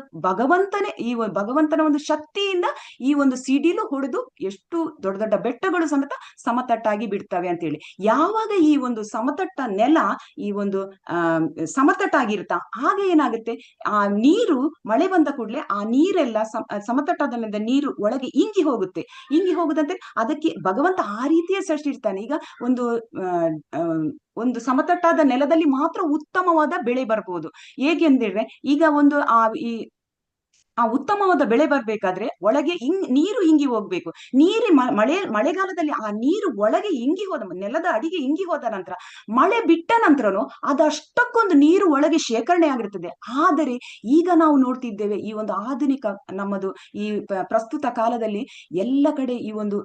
ಭಗವಂತನ ಒಂದು ಶಕ್ತಿಯಿಂದ ಈ ಒಂದು ಸಿಡಿಲು ಹೊಡೆದು ಎಷ್ಟು ದೊಡ್ಡ ದೊಡ್ಡ ಬೆಟ್ಟಗಳು ಸಮೇತ ಸಮತಟ್ಟಾಗಿ ಬಿಡ್ತವೆ ಅಂತ ಹೇಳಿ. ಯಾವಾಗ ಈ ಒಂದು ಸಮತಟ್ಟ ನೆಲ ಈ ಒಂದು ಸಮತಟ್ಟಾಗಿರುತ್ತಾ, ಆಗ ಏನಾಗುತ್ತೆ, ಆ ನೀರು ಮಳೆ ಬಂದ ಕೂಡಲೇ ಆ ನೀರೆಲ್ಲ ಸಮತಟ್ಟಾದ ನೀರು ಒಳಗೆ ಇಂಗಿ ಹೋಗುದಂತೆ. ಅದಕ್ಕೆ ಭಗವಂತ ಆ ರೀತಿಯೇ ಸೃಷ್ಟಿರ್ತಾನೆ. ಈಗ ಒಂದು ಸಮತಟ್ಟಾದ ನೆಲದಲ್ಲಿ ಮಾತ್ರ ಉತ್ತಮವಾದ ಬೆಳೆ ಬರ್ಬೋದು. ಹೇಗೆ ಅಂದ್ರೆ, ಈಗ ಆ ಉತ್ತಮವಾದ ಬೆಳೆ ಬರ್ಬೇಕಾದ್ರೆ ಒಳಗೆ ನೀರು ಇಂಗಿ ಹೋಗ್ಬೇಕು. ಮಳೆಗಾಲದಲ್ಲಿ ಆ ನೀರು ಒಳಗೆ ನೆಲದ ಅಡಿಗೆ ಇಂಗಿ ಹೋದ ನಂತರ, ಮಳೆ ಬಿಟ್ಟ ನಂತರನು ಅದಷ್ಟಕ್ಕೊಂದು ನೀರು ಒಳಗೆ ಶೇಖರಣೆ ಆಗಿರ್ತದೆ. ಆದರೆ ಈಗ ನಾವು ನೋಡ್ತಿದ್ದೇವೆ, ಈ ಒಂದು ಆಧುನಿಕ ನಮ್ಮದು ಈ ಪ್ರಸ್ತುತ ಕಾಲದಲ್ಲಿ ಎಲ್ಲ ಕಡೆ ಈ ಒಂದು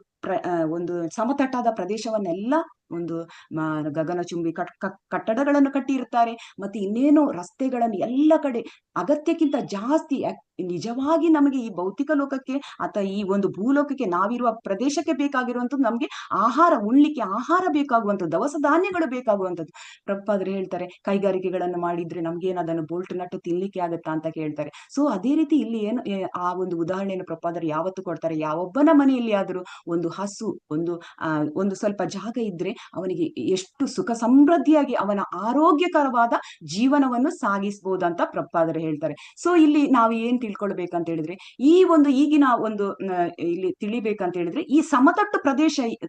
ಸಮತಟ್ಟಾದ ಪ್ರದೇಶವನ್ನೆಲ್ಲ ಒಂದು ಗಗನಚುಂಬಿ ಕಟ್ಟಡಗಳನ್ನು ಕಟ್ಟಿರ್ತಾರೆ. ಮತ್ತೆ ಇನ್ನೇನು ರಸ್ತೆಗಳನ್ನು ಎಲ್ಲ ಕಡೆ ಅಗತ್ಯಕ್ಕಿಂತ ಜಾಸ್ತಿ. ನಿಜವಾಗಿ ನಮಗೆ ಈ ಭೌತಿಕ ಲೋಕಕ್ಕೆ ಅಥವಾ ಈ ಒಂದು ಭೂಲೋಕಕ್ಕೆ, ನಾವಿರುವ ಪ್ರದೇಶಕ್ಕೆ ಬೇಕಾಗಿರುವಂಥದ್ದು, ನಮ್ಗೆ ಉಣ್ಲಿಕ್ಕೆ ಆಹಾರ ಬೇಕಾಗುವಂಥದ್ದು, ದವಸ ಧಾನ್ಯಗಳು ಬೇಕಾಗುವಂಥದ್ದು. ಪ್ರಭುಪಾದರು ಹೇಳ್ತಾರೆ, ಕೈಗಾರಿಕೆಗಳನ್ನು ಮಾಡಿದ್ರೆ ನಮ್ಗೇನದನ್ನು ಬೋಲ್ಟ್ ನಟ್ಟು ತಿನ್ಲಿಕ್ಕೆ ಆಗತ್ತಾ ಅಂತ ಕೇಳ್ತಾರೆ. ಸೊ ಅದೇ ರೀತಿ ಇಲ್ಲಿ ಆ ಒಂದು ಉದಾಹರಣೆಯನ್ನು ಪ್ರಭುಪಾದರು ಯಾವತ್ತು ಕೊಡ್ತಾರೆ, ಯಾವೊಬ್ಬನ ಮನೆಯಲ್ಲಿ ಆದರೂ ಒಂದು ಹಸು, ಒಂದು ಸ್ವಲ್ಪ ಜಾಗ ಇದ್ರೆ ಅವನಿಗೆ ಎಷ್ಟು ಸುಖ ಸಮೃದ್ಧಿಯಾಗಿ ಅವನ ಆರೋಗ್ಯಕರವಾದ ಜೀವನವನ್ನು ಸಾಗಿಸಬಹುದಂತ ಪ್ರಭುಪಾದರು ಹೇಳ್ತಾರೆ. ಸೊ ಇಲ್ಲಿ ನಾವು ಏನ್ ತಿಳ್ಕೊಳ್ಬೇಕಂತ ಹೇಳಿದ್ರೆ, ಈಗಿನ ಒಂದು ಇಲ್ಲಿ ತಿಳಿಬೇಕಂತ ಹೇಳಿದ್ರೆ, ಈ ಸಮತಟ್ಟು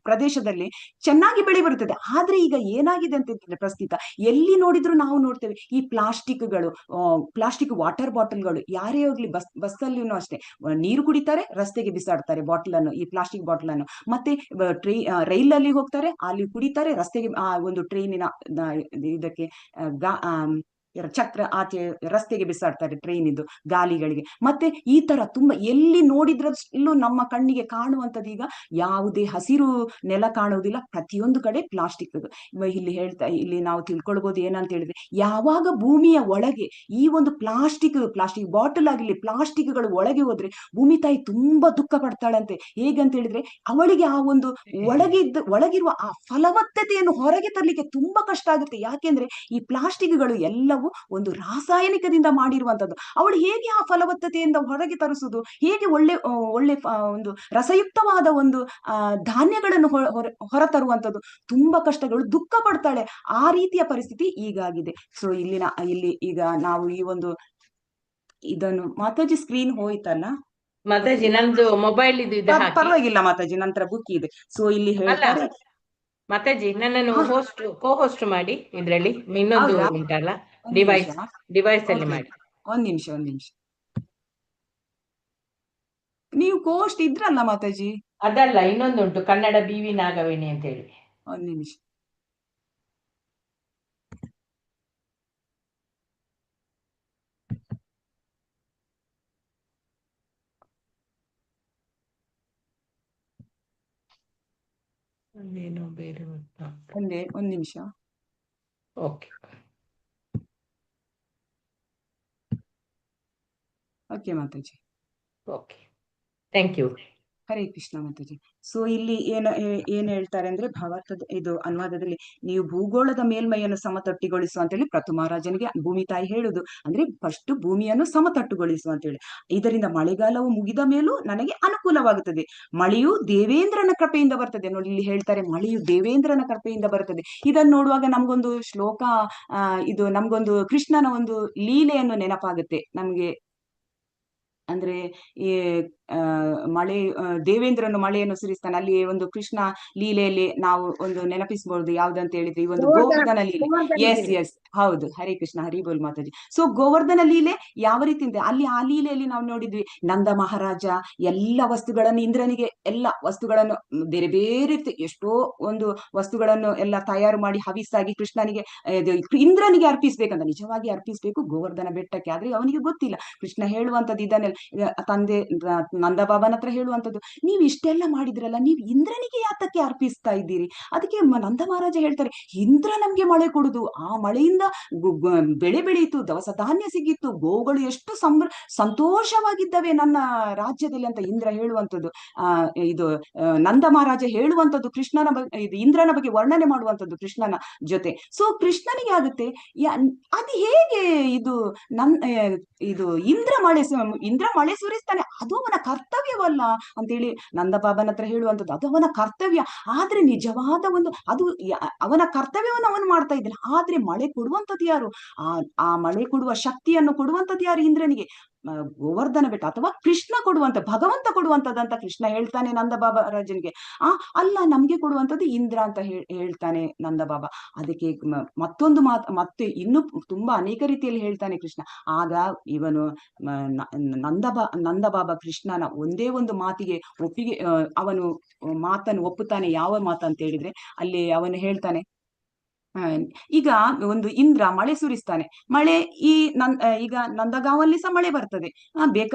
ಪ್ರದೇಶದಲ್ಲಿ ಚೆನ್ನಾಗಿ ಬೆಳೆ ಬರುತ್ತದೆ. ಆದ್ರೆ ಈಗ ಏನಾಗಿದೆ ಅಂತ ಹೇಳಿದ್ರೆ, ಪ್ರಸ್ತುತ ಎಲ್ಲಿ ನೋಡಿದ್ರು ನಾವು ನೋಡ್ತೇವೆ ಈ ಪ್ಲಾಸ್ಟಿಕ್ ವಾಟರ್ ಬಾಟಲ್ಗಳು. ಯಾರೇ ಹೋಗ್ಲಿ, ಬಸ್ಸಲ್ಲಿನೂ ಅಷ್ಟೇ, ನೀರು ಕುಡಿತಾರೆ, ರಸ್ತೆಗೆ ಬಿಸಾಡ್ತಾರೆ ಬಾಟಲ್ ಅನ್ನು, ಈ ಪ್ಲಾಸ್ಟಿಕ್ ಬಾಟಲ್ ಅನ್ನು. ಮತ್ತೆ ರೈಲಲ್ಲಿ ಹೋಗ್ತಾರೆ, ಅಲ್ಲಿ ಕುಡಿತಾರೆ, ರಸ್ತೆಗೆ ಒಂದು ಟ್ರೈನಿನ ಇದಕ್ಕೆ ಚಕ್ರ ಆಚೆ ರಸ್ತೆಗೆ ಬಿಸಾಡ್ತಾರೆ, ಟ್ರೈನ್ ಇದು ಗಾಲಿಗಳಿಗೆ. ಮತ್ತೆ ಈ ತರ ತುಂಬಾ ಎಲ್ಲಿ ನೋಡಿದ್ರಲ್ಲೂ ನಮ್ಮ ಕಣ್ಣಿಗೆ ಕಾಣುವಂಥದ್ದು ಈಗ ಯಾವುದೇ ಹಸಿರು ನೆಲ ಕಾಣುವುದಿಲ್ಲ, ಪ್ರತಿಯೊಂದು ಕಡೆ ಪ್ಲಾಸ್ಟಿಕ್. ಇಲ್ಲಿ ನಾವು ತಿಳ್ಕೊಳ್ಬಹುದು ಏನಂತ ಹೇಳಿದ್ರೆ, ಯಾವಾಗ ಭೂಮಿಯ ಒಳಗೆ ಈ ಒಂದು ಪ್ಲಾಸ್ಟಿಕ್ ಬಾಟಲ್ ಆಗಿರ್ಲಿ, ಪ್ಲಾಸ್ಟಿಕ್ಗಳು ಒಳಗೆ ಹೋದ್ರೆ ಭೂಮಿ ತಾಯಿ ತುಂಬಾ ದುಃಖ ಪಡ್ತಾಳಂತೆ. ಹೇಗಂತ ಹೇಳಿದ್ರೆ, ಅವಳಿಗೆ ಆ ಒಂದು ಒಳಗಿರುವ ಆ ಫಲವತ್ತತೆಯನ್ನು ಹೊರಗೆ ತರಲಿಕ್ಕೆ ತುಂಬಾ ಕಷ್ಟ ಆಗುತ್ತೆ. ಯಾಕೆಂದ್ರೆ ಈ ಪ್ಲಾಸ್ಟಿಕ್ಗಳು ಎಲ್ಲವೂ ಒಂದು ರಾಸಾಯನಿಕದಿಂದ ಮಾಡಿರುವಂತದ್ದು. ಅವಳು ಹೇಗೆ ಆ ಫಲವತ್ತತೆಯಿಂದ ಹೊರಗೆ ತರಿಸುವುದು, ಹೇಗೆ ಒಳ್ಳೆ ಒಂದು ರಸಯುಕ್ತವಾದ ಒಂದು ಧಾನ್ಯಗಳನ್ನು ಹೊರತರುವಂತದ್ದು, ತುಂಬಾ ಕಷ್ಟಗಳು, ದುಃಖ ಪಡ್ತಾಳೆ. ಆ ರೀತಿಯ ಪರಿಸ್ಥಿತಿ ಈಗಾಗಿದೆ. ಸೊ ಇಲ್ಲಿ ಈಗ ನಾವು ಈ ಒಂದು ಇದನ್ನು, ಮಾತಾಜಿ ಸ್ಕ್ರೀನ್ ಹೋಯ್ತಲ್ಲ ಮಾತಾಜಿ, ನಂದು ಮೊಬೈಲ್ ಪರವಾಗಿಲ್ಲ ಮಾತಾಜಿ, ನಂತರ ಬುಕ್ ಇದೆ. ಸೊ ಇಲ್ಲಿ ಹೇಳ್ತಾರೆ, ಮಾತಾಜಿ ನನ್ನನ್ನು ಕೋ ಹೋಸ್ಟ್ ಮಾಡಿ, ಇದ್ರಲ್ಲಿ ಇನ್ನೊಂದು ಉಂಟಲ್ಲ ಡಿವೈಸ್ ಅಲ್ಲಿ ಮಾಡಿ. ಒಂದ್ ನಿಮಿಷ. ನೀವು ಕೋಸ್ಟ್ ಇದ್ರಲ್ಲ ಮಾತಾಜಿ? ಅದಲ್ಲ, ಇನ್ನೊಂದುಂಟು, ಕನ್ನಡ BV ನಾಗವೇಣಿ ಅಂತ ಹೇಳಿ. ಒಂದ್ ನಿಮಿಷ. ಬೇರೆ ಒಂದ್ ನಿಮಿಷ. ಓಕೆ ಮಾತಾಜಿ. Okay. Thank you. Hare Krishna ಮಾತಾಜಿ. ಸೊ ಇಲ್ಲಿ ಏನ್ ಹೇಳ್ತಾರೆ ಅಂದ್ರೆ ಭಾವಾರ್ಥದ ಇದು ಅನುವಾದದಲ್ಲಿ ನೀವು ಭೂಗೋಳದ ಮೇಲ್ಮೈಯನ್ನು ಸಮತಟ್ಟಿಗೊಳಿಸು ಅಂತೇಳಿ ಪ್ರಥಮ ಮಹಾರಾಜನಿಗೆ ಭೂಮಿ ತಾಯಿ ಹೇಳುದು ಅಂದ್ರೆ ಫಸ್ಟ್ ಭೂಮಿಯನ್ನು ಸಮತಟ್ಟುಗೊಳಿಸು ಅಂತೇಳಿ. ಇದರಿಂದ ಮಳೆಗಾಲವು ಮುಗಿದ ಮೇಲೂ ನನಗೆ ಅನುಕೂಲವಾಗುತ್ತದೆ. ಮಳೆಯು ದೇವೇಂದ್ರನ ಕೃಪೆಯಿಂದ ಬರ್ತದೆ. ನೋಡಿ ಇಲ್ಲಿ ಹೇಳ್ತಾರೆ ಮಳೆಯು ದೇವೇಂದ್ರನ ಕೃಪೆಯಿಂದ ಬರ್ತದೆ. ಇದನ್ನು ನೋಡುವಾಗ ನಮ್ಗೊಂದು ಶ್ಲೋಕ ಇದು ನಮ್ಗೊಂದು ಕೃಷ್ಣನ ಒಂದು ಲೀಲೆಯನ್ನು ನೆನಪಾಗುತ್ತೆ ನಮ್ಗೆ. ಅಂದ್ರೆ ಈ ಮಳೆ ದೇವೇಂದ್ರನು ಮಳೆಯನ್ನು ಸುರಿಸ್ತಾನೆ. ಅಲ್ಲಿ ಒಂದು ಕೃಷ್ಣ ಲೀಲೆಯಲ್ಲಿ ನಾವು ಒಂದು ನೆನಪಿಸಬಹುದು ಯಾವ್ದಂತ ಹೇಳಿದ್ರೆ ಈ ಒಂದು ಗೋವರ್ಧನ ಲೀಲೆ. ಎಸ್ ಹೌದು, ಹರೇ ಕೃಷ್ಣ, ಹರಿ ಬೋಲ್ ಮಾತಾಜಿ. ಸೊ ಗೋವರ್ಧನ ಲೀಲೆ ಯಾವ ರೀತಿ ಇದೆ ಅಲ್ಲಿ, ಆ ಲೀಲೆಯಲ್ಲಿ ನಾವು ನೋಡಿದ್ವಿ ನಂದ ಮಹಾರಾಜ ಎಲ್ಲ ವಸ್ತುಗಳನ್ನು ಇಂದ್ರನಿಗೆ ಎಲ್ಲ ವಸ್ತುಗಳನ್ನು ಬೇರೆ ಬೇರೆ ಎಷ್ಟೋ ಒಂದು ವಸ್ತುಗಳನ್ನು ಎಲ್ಲ ತಯಾರು ಮಾಡಿ ಹವಿಸ್ಸಾಗಿ ಕೃಷ್ಣನಿಗೆ ಇಂದ್ರನಿಗೆ ಅರ್ಪಿಸ್ಬೇಕಂತ ನಿಜವಾಗಿ ಅರ್ಪಿಸ್ಬೇಕು ಗೋವರ್ಧನ ಬೆಟ್ಟಕ್ಕೆ. ಆದ್ರೆ ಅವನಿಗೆ ಗೊತ್ತಿಲ್ಲ. ಕೃಷ್ಣ ಹೇಳುವಂತದ್ದು ಇದನ್ನೆಲ್ಲ ತಂದೆ ನಂದ ಬಾಬನ ಹತ್ರ ಹೇಳುವಂತದ್ದು, ನೀವು ಇಷ್ಟೆಲ್ಲ ಮಾಡಿದ್ರಲ್ಲ, ನೀವು ಇಂದ್ರನಿಗೆ ಯಾತಕ್ಕೆ ಅರ್ಪಿಸ್ತಾ ಇದ್ದೀರಿ? ಅದಕ್ಕೆ ನಂದ ಮಹಾರಾಜ ಹೇಳ್ತಾರೆ, ಇಂದ್ರ ನಮ್ಗೆ ಮಳೆ ಕೊಡುದು, ಆ ಮಳೆಯಿಂದ ಬೆಳೆ ಬೆಳೆಯಿತು, ದವಸ ಧಾನ್ಯ ಸಿಗಿತ್ತು, ಗೋಗಳು ಎಷ್ಟು ಸಂತೋಷವಾಗಿದ್ದವೆ ನನ್ನ ರಾಜ್ಯದಲ್ಲಿ ಅಂತ ಇಂದ್ರ ಹೇಳುವಂಥದ್ದು. ಇದು ನಂದ ಮಹಾರಾಜ ಹೇಳುವಂಥದ್ದು ಕೃಷ್ಣನ ಇದು ಇಂದ್ರನ ಬಗ್ಗೆ ವರ್ಣನೆ ಮಾಡುವಂಥದ್ದು ಕೃಷ್ಣನ ಜೊತೆ. ಸೊ ಕೃಷ್ಣನಿಗೆ ಆಗುತ್ತೆ ಅದು ಹೇಗೆ ಇದು ಇದು ಇಂದ್ರ ಮಳೆ ಸುರಿಸ್ತಾನೆ, ಅದು ಅವನ ಕರ್ತವ್ಯವಲ್ಲ ಅಂತೇಳಿ ನಂದ ಬಾಬನ ಹತ್ರ ಹೇಳುವಂಥದ್ದು. ಅದು ಅವನ ಕರ್ತವ್ಯ, ಆದ್ರೆ ನಿಜವಾದ ಒಂದು ಅದು ಅವನ ಕರ್ತವ್ಯವನ್ನು ಅವನು ಮಾಡ್ತಾ ಇದ್ದಾನೆ. ಆದ್ರೆ ಮಳೆ ಕೊಡುವಂಥದ್ದು ಯಾರು? ಆ ಮಳೆ ಕೊಡುವ ಶಕ್ತಿಯನ್ನು ಕೊಡುವಂಥದ್ದು ಯಾರು? ಇಂದ್ರನಿಗೆ. ಗೋವರ್ಧನ ಬೆಟ್ಟ ಅಥವಾ ಕೃಷ್ಣ ಕೊಡುವಂತ, ಭಗವಂತ ಕೊಡುವಂತದ್ದಂತ ಕೃಷ್ಣ ಹೇಳ್ತಾನೆ ನಂದ ಬಾಬಾ ರಾಜನಿಗೆ. ಅಲ್ಲ, ನಮ್ಗೆ ಕೊಡುವಂಥದ್ದು ಇಂದ್ರ ಅಂತ ಹೇಳ್ತಾನೆ ನಂದ ಬಾಬಾ. ಅದಕ್ಕೆ ಮತ್ತೊಂದು ಮತ್ತೆ ಇನ್ನು ತುಂಬಾ ಅನೇಕ ರೀತಿಯಲ್ಲಿ ಹೇಳ್ತಾನೆ ಕೃಷ್ಣ. ಆಗ ಇವನು ನಂದ ಬಾಬಾ ಕೃಷ್ಣನ ಒಂದೇ ಒಂದು ಮಾತಿಗೆ ಒಪ್ಪಿಗೆ ಅವನು ಮಾತನ್ನು ಒಪ್ಪುತ್ತಾನೆ. ಯಾವ ಮಾತಂತ ಹೇಳಿದ್ರೆ ಅಲ್ಲಿ ಅವನು ಹೇಳ್ತಾನೆ, ಈಗ ಒಂದು ಇಂದ್ರ ಮಳೆ ಸುರಿಸ್ತಾನೆ, ಮಳೆ ಈಗ ನಂದಗಾಂವಲ್ಲಿ ಸಹ ಮಳೆ ಬರ್ತದೆ,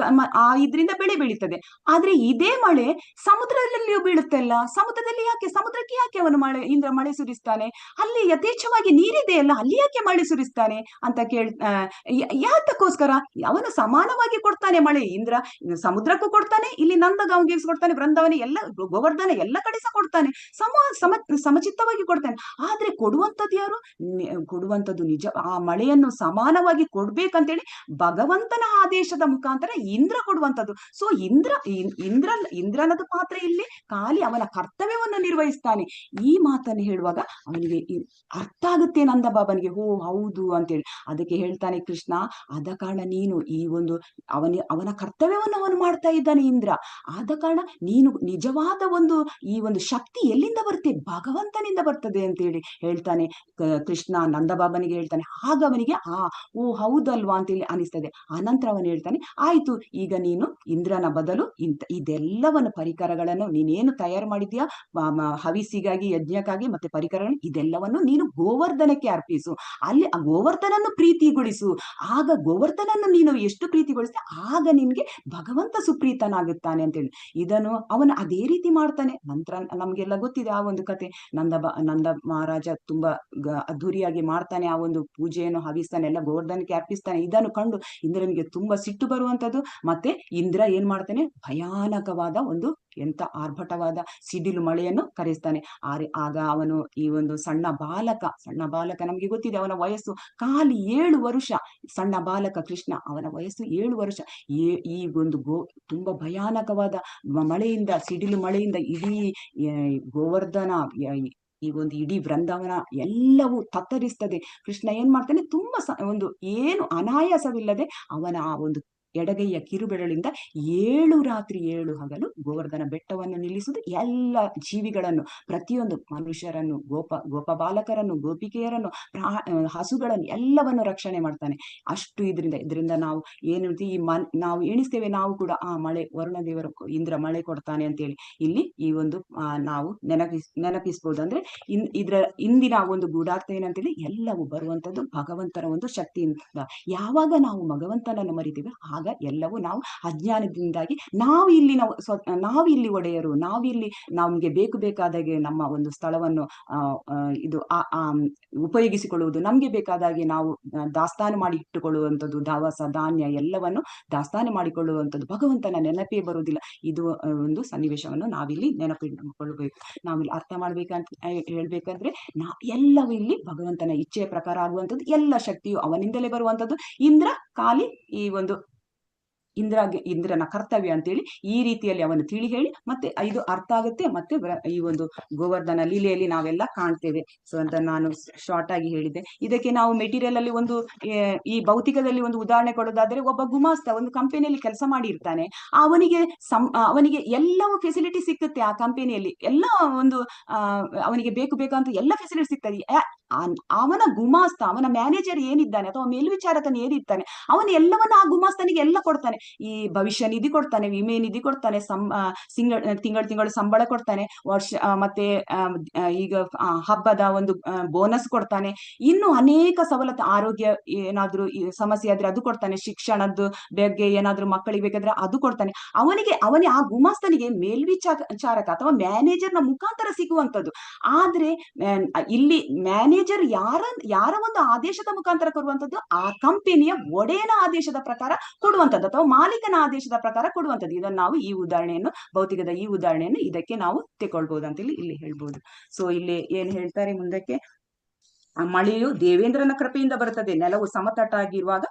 ಇದ್ರಿಂದ ಬೆಳೆ ಬೆಳೀತದೆ. ಆದ್ರೆ ಇದೇ ಮಳೆ ಸಮುದ್ರದಲ್ಲಿಯೂ ಬೀಳುತ್ತಲ್ಲ, ಸಮುದ್ರಕ್ಕೆ ಯಾಕೆ ಅವನು ಇಂದ್ರ ಮಳೆ ಸುರಿಸ್ತಾನೆ? ಅಲ್ಲಿ ಯಥೇಚ್ಛವಾಗಿ ನೀರಿದೆ ಅಲ್ಲ, ಅಲ್ಲಿ ಯಾಕೆ ಮಳೆ ಸುರಿಸ್ತಾನೆ ಅಂತ ಯಾತಕ್ಕೋಸ್ಕರ? ಅವನು ಸಮಾನವಾಗಿ ಕೊಡ್ತಾನೆ ಮಳೆ. ಇಂದ್ರ ಸಮುದ್ರಕ್ಕೂ ಕೊಡ್ತಾನೆ, ಇಲ್ಲಿ ನಂದಗಾಂವ್ಗೆ ಕೊಡ್ತಾನೆ, ಬೃಂದಾವನ ಎಲ್ಲ ಗೋವರ್ಧನ ಎಲ್ಲ ಕಡೆ ಸಹ ಕೊಡ್ತಾನೆ, ಸಮಚಿತ್ತವಾಗಿ ಕೊಡ್ತಾನೆ. ಆದ್ರೆ ಕೊಡುವಂಥದ್ದು ನಿಜ ಆ ಮಳೆಯನ್ನು ಸಮಾನವಾಗಿ ಕೊಡ್ಬೇಕಂತೇಳಿ ಭಗವಂತನ ಆದೇಶದ ಮುಖಾಂತರ ಇಂದ್ರ ಕೊಡುವಂಥದ್ದು. ಸೊ ಇಂದ್ರನದು ಪಾತ್ರ ಇಲ್ಲಿ ಖಾಲಿ ಅವನ ಕರ್ತವ್ಯವನ್ನು ನಿರ್ವಹಿಸ್ತಾನೆ. ಈ ಮಾತನ್ನು ಹೇಳುವಾಗ ಅವನಿಗೆ ಅರ್ಥ ಆಗುತ್ತೆ ನಂದ ಬಾಬನಿಗೆ, ಹೋ ಹೌದು ಅಂತೇಳಿ. ಅದಕ್ಕೆ ಹೇಳ್ತಾನೆ ಕೃಷ್ಣ, ಆದ ಕಾರಣ ನೀನು ಈ ಒಂದು ಅವನ ಕರ್ತವ್ಯವನ್ನು ಅವನು ಮಾಡ್ತಾ ಇದ್ದಾನೆ ಇಂದ್ರ. ಆದ ಕಾರಣ ನೀನು ನಿಜವಾದ ಈ ಒಂದು ಶಕ್ತಿ ಎಲ್ಲಿಂದ ಬರುತ್ತೆ? ಭಗವಂತನಿಂದ ಬರ್ತದೆ ಅಂತೇಳಿ ಹೇಳ್ತಾನೆ ಕೃಷ್ಣ ನಂದ ಬಾಬನಿಗೆ ಹೇಳ್ತಾನೆ. ಆಗ ಅವನಿಗೆ ಓ ಹೌದಲ್ವಾ ಅಂತೇಳಿ ಅನಿಸ್ತದೆ. ಆನಂತರ ಅವನು ಹೇಳ್ತಾನೆ, ಆಯ್ತು, ಈಗ ನೀನು ಇಂದ್ರನ ಬದಲು ಇದೆಲ್ಲವನ್ನು ಪರಿಕರಗಳನ್ನು ನೀನೇನು ತಯಾರು ಮಾಡಿದ್ಯಾ ಹವಿಸಿಗಾಗಿ, ಯಜ್ಞಕ್ಕಾಗಿ ಮತ್ತೆ ಪರಿಕರಗಳನ್ನು, ಇದೆಲ್ಲವನ್ನು ನೀನು ಗೋವರ್ಧನಕ್ಕೆ ಅರ್ಪಿಸು. ಅಲ್ಲಿ ಆ ಗೋವರ್ಧನನ್ನು ಪ್ರೀತಿಗೊಳಿಸು. ಆಗ ಗೋವರ್ಧನನ್ನು ನೀನು ಎಷ್ಟು ಪ್ರೀತಿಗೊಳಿಸ್ತೆ ಆಗ ನಿನ್ಗೆ ಭಗವಂತ ಸುಪ್ರೀತನಾಗುತ್ತಾನೆ ಅಂತೇಳಿ. ಇದನ್ನು ಅವನು ಅದೇ ರೀತಿ ಮಾಡ್ತಾನೆ. ನಂತರ ನಮ್ಗೆಲ್ಲ ಗೊತ್ತಿದೆ ಆ ಒಂದು ಕತೆ. ನಂದ ಮಹಾರಾಜ ತುಂಬಾ ಅದ್ಧೂರಿಯಾಗಿ ಮಾಡ್ತಾನೆ ಆ ಒಂದು ಪೂಜೆಯನ್ನು, ಹವಿಸ್ತಾನೆ, ಎಲ್ಲ ಗೋವರ್ಧನಕ್ಕೆ ಅರ್ಪಿಸ್ತಾನೆ. ಇದನ್ನು ಕಂಡು ಇಂದ್ರನಿಗೆ ತುಂಬಾ ಸಿಟ್ಟು ಬರುವಂತದ್ದು. ಮತ್ತೆ ಇಂದ್ರ ಏನ್ ಮಾಡ್ತಾನೆ, ಭಯಾನಕವಾದ ಒಂದು ಎಂತ ಆರ್ಭಟವಾದ ಸಿಡಿಲು ಮಳೆಯನ್ನು ಕರೆಸ್ತಾನೆ. ಆಗ ಅವನು ಈ ಒಂದು ಸಣ್ಣ ಬಾಲಕ ನಮ್ಗೆ ಗೊತ್ತಿದೆ ಅವನ ವಯಸ್ಸು ಖಾಲಿ 7 ವರ್ಷ. ಸಣ್ಣ ಬಾಲಕ ಕೃಷ್ಣ, ಅವನ ವಯಸ್ಸು 7 ವರ್ಷ. ಈ ಒಂದು ತುಂಬಾ ಭಯಾನಕವಾದ ಮಳೆಯಿಂದ, ಸಿಡಿಲು ಮಳೆಯಿಂದ ಇಡೀ ಗೋವರ್ಧನ, ಈ ಒಂದು ಇಡೀ ವೃಂದಾವನ ಎಲ್ಲವೂ ತತ್ತರಿಸ್ತದೆ. ಕೃಷ್ಣ ಏನ್ ಮಾಡ್ತಾನೆ, ತುಂಬಾ ಒಂದು ಏನು ಅನಾಯಾಸವಿಲ್ಲದೆ ಅವನ ಆ ಒಂದು ಎಡಗೈಯ ಕಿರುಬೆರಳಿಂದ 7 ರಾತ್ರಿ 7 ಹಗಲು ಗೋವರ್ಧನ ಬೆಟ್ಟವನ್ನು ನಿಲ್ಲಿಸುವುದು. ಎಲ್ಲ ಜೀವಿಗಳನ್ನು, ಪ್ರತಿಯೊಂದು ಮನುಷ್ಯರನ್ನು, ಗೋಪ ಬಾಲಕರನ್ನು, ಗೋಪಿಕೆಯರನ್ನು, ಹಸುಗಳನ್ನು ಎಲ್ಲವನ್ನು ರಕ್ಷಣೆ ಮಾಡ್ತಾನೆ. ಅಷ್ಟು ಇದರಿಂದ ನಾವು ಏನು ನಾವು ಎಣಿಸ್ತೇವೆ, ನಾವು ಕೂಡ ಮಳೆ ವರುಣದೇವರು ಇಂದ್ರ ಮಳೆ ಕೊಡ್ತಾನೆ ಅಂತೇಳಿ. ಇಲ್ಲಿ ಈ ಒಂದು ನಾವು ನೆನಪಿಸ್ಬೋದು. ಅಂದ್ರೆ ಇಂದಿನ ಒಂದು ಗೂಢಾರ್ಥ ಏನಂತೇಳಿ, ಎಲ್ಲವೂ ಬರುವಂತದ್ದು ಭಗವಂತನ ಒಂದು ಶಕ್ತಿಯಿಂದ. ಯಾವಾಗ ನಾವು ಭಗವಂತನನ್ನು ಮರಿತೀವಿ ಆಗ ಎಲ್ಲವೂ ನಾವು ಅಜ್ಞಾನದಿಂದಾಗಿ ನಾವು ಇಲ್ಲಿ ಒಡೆಯರು, ನಾವಿಲ್ಲಿ ನಮ್ಗೆ ಬೇಕಾದಾಗೆ ನಮ್ಮ ಒಂದು ಸ್ಥಳವನ್ನು ಇದು ಉಪಯೋಗಿಸಿಕೊಳ್ಳುವುದು, ನಮ್ಗೆ ಬೇಕಾದಾಗೆ ನಾವು ದಾಸ್ತಾನು ಮಾಡಿ ಇಟ್ಟುಕೊಳ್ಳುವಂಥದ್ದು, ದವಸ ಧಾನ್ಯ ಎಲ್ಲವನ್ನು ದಾಸ್ತಾನು ಮಾಡಿಕೊಳ್ಳುವಂಥದ್ದು ಭಗವಂತನ ನೆನಪೇ ಬರುವುದಿಲ್ಲ. ಇದು ಒಂದು ಸನ್ನಿವೇಶವನ್ನು ನಾವಿಲ್ಲಿ ನೆನಪಿಟ್ಟುಕೊಳ್ಳಬೇಕು. ನಾವಿಲ್ಲಿ ಅರ್ಥ ಮಾಡ್ಬೇಕಂತ ಹೇಳ್ಬೇಕಂದ್ರೆ ಎಲ್ಲವೂ ಇಲ್ಲಿ ಭಗವಂತನ ಇಚ್ಛೆಯ ಪ್ರಕಾರ ಆಗುವಂಥದ್ದು, ಎಲ್ಲ ಶಕ್ತಿಯು ಅವನಿಂದಲೇ ಬರುವಂಥದ್ದು. ಇಂದ್ರ ಖಾಲಿ ಈ ಒಂದು ಇಂದ್ರನ ಕರ್ತವ್ಯ ಅಂತೇಳಿ ಈ ರೀತಿಯಲ್ಲಿ ಅವನು ತಿಳಿ ಹೇಳಿ ಮತ್ತೆ ಇದು ಅರ್ಥ ಆಗುತ್ತೆ. ಮತ್ತೆ ಈ ಒಂದು ಗೋವರ್ಧನ ಲೀಲೆಯಲ್ಲಿ ನಾವೆಲ್ಲ ಕಾಣ್ತೇವೆ. ಸೊ ಅಂತ ನಾನು ಶಾರ್ಟ್ ಆಗಿ ಹೇಳಿದೆ. ಇದಕ್ಕೆ ನಾವು ಮೆಟೀರಿಯಲ್ ಅಲ್ಲಿ ಒಂದು ಈ ಭೌತಿಕದಲ್ಲಿ ಒಂದು ಉದಾಹರಣೆ ಕೊಡೋದಾದ್ರೆ, ಒಬ್ಬ ಗುಮಾಸ್ತ ಒಂದು ಕಂಪನಿಯಲ್ಲಿ ಕೆಲಸ ಮಾಡಿರ್ತಾನೆ. ಅವನಿಗೆ ಎಲ್ಲವೂ ಫೆಸಿಲಿಟಿ ಸಿಕ್ಕುತ್ತೆ ಆ ಕಂಪನಿಯಲ್ಲಿ, ಎಲ್ಲ ಒಂದು ಅವನಿಗೆ ಬೇಕಂತ ಎಲ್ಲ ಫೆಸಿಲಿಟಿ ಸಿಗ್ತದೆ. ಅವನ ಗುಮಾಸ್ತ, ಅವನ ಮ್ಯಾನೇಜರ್ ಏನಿದ್ದಾನೆ ಅಥವಾ ಮೇಲ್ವಿಚಾರಕನ ಏನಿರ್ತಾನೆ, ಅವನು ಎಲ್ಲವನ್ನ ಆ ಗುಮಾಸ್ತನಿಗೆ ಎಲ್ಲ ಕೊಡ್ತಾನೆ. ಈ ಭವಿಷ್ಯ ನಿಧಿ ಕೊಡ್ತಾನೆ, ವಿಮೆ ನಿಧಿ ಕೊಡ್ತಾನೆ, ತಿಂಗಳು ಸಂಬಳ ಕೊಡ್ತಾನೆ, ಮತ್ತೆ ಈಗ ಹಬ್ಬದ ಒಂದು ಬೋನಸ್ ಕೊಡ್ತಾನೆ, ಇನ್ನು ಅನೇಕ ಸವಲತ್ತು, ಆರೋಗ್ಯ ಏನಾದ್ರೂ ಸಮಸ್ಯೆ ಆದ್ರೆ ಅದು ಕೊಡ್ತಾನೆ, ಶಿಕ್ಷಣದ್ದು ಬಗ್ಗೆ ಏನಾದ್ರೂ ಮಕ್ಕಳಿಗೆ ಬೇಕಾದ್ರೆ ಅದು ಕೊಡ್ತಾನೆ. ಆ ಗುಮಾಸ್ತನಿಗೆ ಮೇಲ್ವಿಚಾರಕ ಅಥವಾ ಮ್ಯಾನೇಜರ್ನ ಮುಖಾಂತರ ಸಿಗುವಂಥದ್ದು. ಆದ್ರೆ ಇಲ್ಲಿ ಮ್ಯಾನೇಜರ್ ಯಾರ ಒಂದು ಆದೇಶದ ಮುಖಾಂತರ ಕೊಡುವಂಥದ್ದು, ಆ ಕಂಪನಿಯ ಒಡೆಯನ ಆದೇಶದ ಪ್ರಕಾರ ಕೊಡುವಂಥದ್ದು ಅಥವಾ ಮಾಲೀಕನ ಆದೇಶದ ಪ್ರಕಾರ ಕೊಡುವಂಥದ್ದು. ಇದನ್ನು ನಾವು ಈ ಉದಾಹರಣೆಯನ್ನು, ಭೌತಿಕದ ಈ ಉದಾಹರಣೆಯನ್ನು ಇದಕ್ಕೆ ನಾವು ತಗೊಳ್ಬಹುದು ಅಂತೇಳಿ ಇಲ್ಲಿ ಹೇಳ್ಬೋದು. ಸೊ ಇಲ್ಲಿ ಏನ್ ಹೇಳ್ತಾರೆ ಮುಂದಕ್ಕೆ, ಮಳೆಯು ದೇವೇಂದ್ರನ ಕೃಪೆಯಿಂದ ಬರುತ್ತದೆ. ನೆಲವು ಸಮತಟ್ಟಾಗಿರುವಾಗ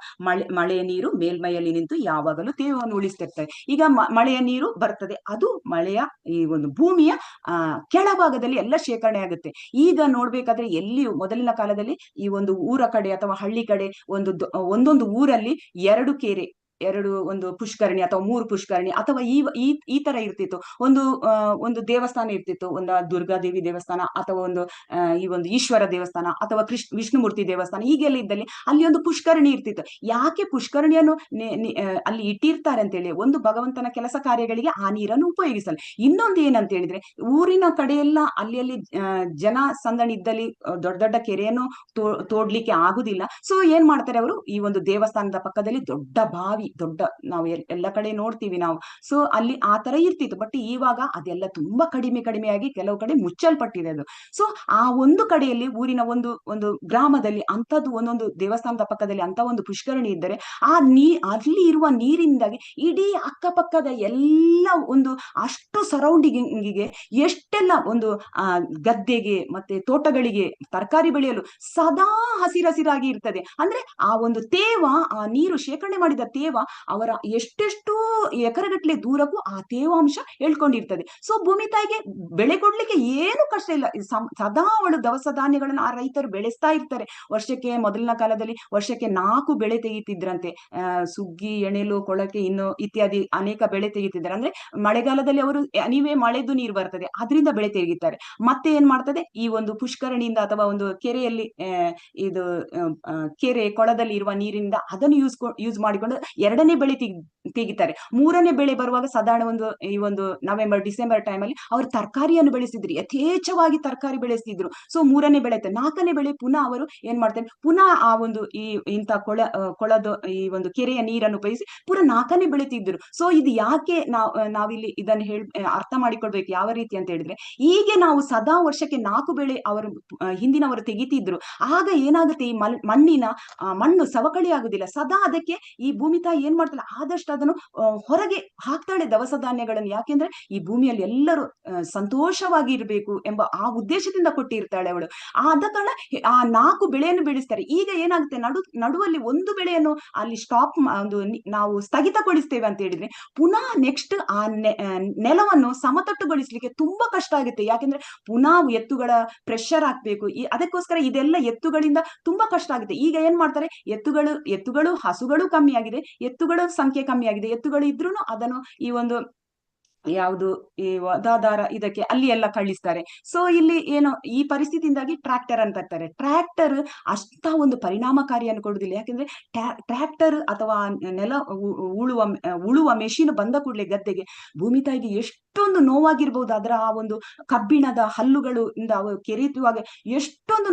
ಮಳೆಯ ನೀರು ಮೇಲ್ಮೈಯಲ್ಲಿ ನಿಂತು ಯಾವಾಗಲೂ ತೇವವನ್ನು ಉಳಿಸ್ತಿರ್ತವೆ. ಈಗ ಮಳೆಯ ನೀರು ಬರ್ತದೆ, ಅದು ಮಳೆಯ ಈ ಒಂದು ಭೂಮಿಯ ಕೆಳಭಾಗದಲ್ಲಿ ಎಲ್ಲ ಶೇಖರಣೆ ಆಗುತ್ತೆ. ಈಗ ನೋಡ್ಬೇಕಾದ್ರೆ ಎಲ್ಲಿಯೂ ಮೊದಲಿನ ಕಾಲದಲ್ಲಿ ಈ ಒಂದು ಊರ ಕಡೆ ಅಥವಾ ಹಳ್ಳಿ ಕಡೆ ಒಂದೊಂದು ಊರಲ್ಲಿ 2 ಕೆರೆ, ಒಂದು ಪುಷ್ಕರಣಿ ಅಥವಾ 3 ಪುಷ್ಕರಣಿ ಅಥವಾ ಈ ತರ ಇರ್ತಿತ್ತು. ಒಂದು ದೇವಸ್ಥಾನ ಇರ್ತಿತ್ತು, ಒಂದು ದುರ್ಗಾದೇವಿ ದೇವಸ್ಥಾನ ಅಥವಾ ಈ ಒಂದು ಈಶ್ವರ ದೇವಸ್ಥಾನ ಅಥವಾ ವಿಷ್ಣುಮೂರ್ತಿ ದೇವಸ್ಥಾನ, ಹೀಗೆಲ್ಲ ಇದ್ದಲ್ಲಿ ಅಲ್ಲಿ ಒಂದು ಪುಷ್ಕರಣಿ ಇರ್ತಿತ್ತು. ಯಾಕೆ ಪುಷ್ಕರಣಿಯನ್ನು ಅಲ್ಲಿ ಇಟ್ಟಿರ್ತಾರೆ ಅಂತೇಳಿ, ಒಂದು ಭಗವಂತನ ಕೆಲಸ ಕಾರ್ಯಗಳಿಗೆ ಆ ನೀರನ್ನು ಉಪಯೋಗಿಸಲು. ಇನ್ನೊಂದು ಏನಂತ ಹೇಳಿದ್ರೆ, ಊರಿನ ಕಡೆಯೆಲ್ಲ ಅಲ್ಲಿ ಜನ ಸಂದಣಿ ಇದ್ದಲ್ಲಿ ದೊಡ್ಡ ಕೆರೆಯನ್ನು ತೋಡ್ಲಿಕ್ಕೆ ಆಗುದಿಲ್ಲ. ಸೊ ಏನ್ ಮಾಡ್ತಾರೆ ಅವರು, ಈ ಒಂದು ದೇವಸ್ಥಾನದ ಪಕ್ಕದಲ್ಲಿ ದೊಡ್ಡ ಬಾವಿ, ನಾವು ಎಲ್ಲ ಕಡೆ ನೋಡ್ತೀವಿ ನಾವು. ಸೊ ಅಲ್ಲಿ ಆ ತರ ಇರ್ತಿತ್ತು. ಬಟ್ ಇವಾಗ ಅದೆಲ್ಲ ತುಂಬಾ ಕಡಿಮೆಯಾಗಿ ಕೆಲವು ಕಡೆ ಮುಚ್ಚಲ್ಪಟ್ಟಿದೆ ಅದು. ಸೊ ಆ ಒಂದು ಕಡೆಯಲ್ಲಿ ಊರಿನ ಒಂದು ಗ್ರಾಮದಲ್ಲಿ ಅಂತದ್ದು ಒಂದೊಂದು ದೇವಸ್ಥಾನದ ಪಕ್ಕದಲ್ಲಿ ಅಂತ ಒಂದು ಪುಷ್ಕರಣಿ ಇದ್ದರೆ, ಅಲ್ಲಿ ಇರುವ ನೀರಿಂದಾಗಿ ಇಡೀ ಅಕ್ಕಪಕ್ಕದ ಎಲ್ಲ ಒಂದು ಅಷ್ಟು ಸರೌಂಡಿಂಗಿಗೆ ಎಷ್ಟೆಲ್ಲ ಒಂದು ಗದ್ದೆಗೆ ಮತ್ತೆ ತೋಟಗಳಿಗೆ ತರಕಾರಿ ಬೆಳೆಯಲು ಸದಾ ಹಸಿರಾಗಿ ಇರ್ತದೆ. ಅಂದ್ರೆ ಆ ಒಂದು ತೇವ, ಆ ನೀರು ಶೇಖರಣೆ ಮಾಡಿದ ತೇವ ಅವರ ಎಷ್ಟೆಷ್ಟು ಎಕರೆಗಟ್ಟಲೆ ದೂರಕ್ಕೂ ಆ ತೇವಾಂಶ ಹೇಳ್ಕೊಂಡಿರ್ತದೆ. ಸೊ ಭೂಮಿ ತಾಯಿಗೆ ಬೆಳೆ ಕೊಡ್ಲಿಕ್ಕೆ ಏನು ಕಷ್ಟ ಇಲ್ಲ. ಸದಾ ಅವಳು ದವಸ ಧಾನ್ಯಗಳನ್ನು ಆ ರೈತರು ಬೆಳೆಸ್ತಾ ಇರ್ತಾರೆ. ಮೊದಲಿನ ಕಾಲದಲ್ಲಿ ವರ್ಷಕ್ಕೆ 4 ಬೆಳೆ ತೆಗಿತಿದ್ರಂತೆ. ಸುಗ್ಗಿ, ಎಣೆಲು, ಕೊಳಕೆ, ಇನ್ನು ಇತ್ಯಾದಿ ಅನೇಕ ಬೆಳೆ ತೆಗಿತಿದ್ದಾರೆ. ಅಂದ್ರೆ ಮಳೆಗಾಲದಲ್ಲಿ ಅವರು ನೀವೇ ಮಳೆದು ನೀರು ಬರ್ತದೆ, ಅದರಿಂದ ಬೆಳೆ ತೆಗಿತಾರೆ. ಮತ್ತೆ ಏನ್ ಮಾಡ್ತದೆ, ಈ ಒಂದು ಪುಷ್ಕರಣಿಯಿಂದ ಅಥವಾ ಒಂದು ಕೆರೆಯಲ್ಲಿ ಇದು ಕೆರೆ ಕೊಳದಲ್ಲಿ ಇರುವ ನೀರಿಂದ ಅದನ್ನು ಯೂಸ್ ಮಾಡಿಕೊಂಡು 2ನೇ ಬೆಳೆ ತೆಗಿತಾರೆ. 3ನೇ ಬೆಳೆ ಬರುವಾಗ ಸಾಧಾರಣ ಈ ಒಂದು ನವೆಂಬರ್ ಡಿಸೆಂಬರ್ ಟೈಮಲ್ಲಿ ಅವರು ತರಕಾರಿಯನ್ನು ಬೆಳೆಸಿದ್ರು, ಯಥೇಚ್ಛವಾಗಿ ತರಕಾರಿ ಬೆಳೆಸ್ತಿದ್ರು. ಸೊ 3ನೇ ಬೆಳೆ 4ನೇ ಬೆಳೆ ಪುನಃ ಅವರು ಏನ್ ಮಾಡ್ತಾರೆ, ಪುನಃ ಆ ಒಂದು ಇಂಥ ಕೊಳದ ಈ ಒಂದು ಕೆರೆಯ ನೀರನ್ನು ಉಪಯೋಗಿಸಿ ಪುನಃ 4ನೇ ಬೆಳೆ ತೆಗೆದ್ರು. ಸೊ ಇದು ಯಾಕೆ ನಾವಿಲ್ಲಿ ಇದನ್ನು ಅರ್ಥ ಮಾಡಿಕೊಳ್ಬೇಕು ಯಾವ ರೀತಿ ಅಂತ ಹೇಳಿದ್ರೆ, ಹೀಗೆ ನಾವು ಸದಾ ವರ್ಷಕ್ಕೆ 4 ಬೆಳೆ ಹಿಂದಿನವರು ತೆಗಿತಿದ್ರು. ಆಗ ಏನಾಗುತ್ತೆ, ಈ ಮಣ್ಣು ಸವಕಳಿ ಆಗುದಿಲ್ಲ. ಸದಾ ಅದಕ್ಕೆ ಈ ಭೂಮಿ ತಾಯಿ ಏನ್ ಮಾಡ್ತಾಳೆ, ಆದಷ್ಟು ಅದನ್ನು ಹೊರಗೆ ಹಾಕ್ತಾಳೆ ದವಸ ಧಾನ್ಯಗಳನ್ನು. ಯಾಕೆಂದ್ರೆ ಈ ಭೂಮಿಯಲ್ಲಿ ಎಲ್ಲರೂ ಸಂತೋಷವಾಗಿ ಇರಬೇಕು ಎಂಬ ಆ ಉದ್ದೇಶದಿಂದ ಕೊಟ್ಟಿರ್ತಾಳೆ ಅವಳು. ಆದ ಕಾರಣ ಆ 4 ಬೆಳೆಯನ್ನು ಬೆಳೆಸ್ತಾರೆ. ಈಗ ಏನಾಗುತ್ತೆ, ನಡುವಲ್ಲಿ ಒಂದು ಬೆಳೆಯನ್ನು ಅಲ್ಲಿ ನಾವು ಸ್ಥಗಿತಗೊಳಿಸ್ತೇವೆ ಅಂತ ಹೇಳಿದ್ರೆ ಪುನಃ ನೆಕ್ಸ್ಟ್ ಆ ನೆಲವನ್ನು ಸಮತಟ್ಟುಗೊಳಿಸ್ಲಿಕ್ಕೆ ತುಂಬಾ ಕಷ್ಟ ಆಗುತ್ತೆ. ಯಾಕೆಂದ್ರೆ ಪುನಃ ಎತ್ತುಗಳ ಪ್ರೆಷರ್ ಹಾಕ್ಬೇಕು. ಅದಕ್ಕೋಸ್ಕರ ಇದೆಲ್ಲ ಎತ್ತುಗಳಿಂದ ತುಂಬಾ ಕಷ್ಟ ಆಗುತ್ತೆ. ಈಗ ಏನ್ ಮಾಡ್ತಾರೆ, ಎತ್ತುಗಳು ಹಸುಗಳು ಕಮ್ಮಿ ಆಗಿದೆ, ಎತ್ತುಗಳ ಸಂಖ್ಯೆ ಕಮ್ಮಿ ಆಗಿದೆ. ಎತ್ತುಗಳು ಇದ್ರೂ ಅದನ್ನು ಈ ಒಂದು ಯಾವುದು ಈ ವಧಾದಾರ ಇದಕ್ಕೆ ಅಲ್ಲಿ ಎಲ್ಲ ಕಳಿಸ್ತಾರೆ. ಸೊ ಇಲ್ಲಿ ಏನೋ ಈ ಪರಿಸ್ಥಿತಿಯಿಂದಾಗಿ ಟ್ರ್ಯಾಕ್ಟರ್ ಅಂತ ಇರ್ತಾರೆ. ಟ್ರ್ಯಾಕ್ಟರ್ ಅಷ್ಟ ಒಂದು ಪರಿಣಾಮಕಾರಿಯನ್ನು ಕೊಡುದಿಲ್ಲ. ಯಾಕೆಂದ್ರೆ ಟ್ರ್ಯಾಕ್ಟರ್ ಅಥವಾ ನೆಲ ಉಳುವ ಮೆಷಿನ್ ಬಂದ ಕೂಡಲೇ ಗದ್ದೆಗೆ ಭೂಮಿ ತಾಯಿಗೆ ಎಷ್ಟು ಎಷ್ಟೊಂದು ನೋವಾಗಿರ್ಬೋದು. ಅದರ ಆ ಒಂದು ಕಬ್ಬಿಣದ ಹಲ್ಲುಗಳು ಇಂದ ಅವು ಕೆರೆಯುವಾಗ ಎಷ್ಟೊಂದು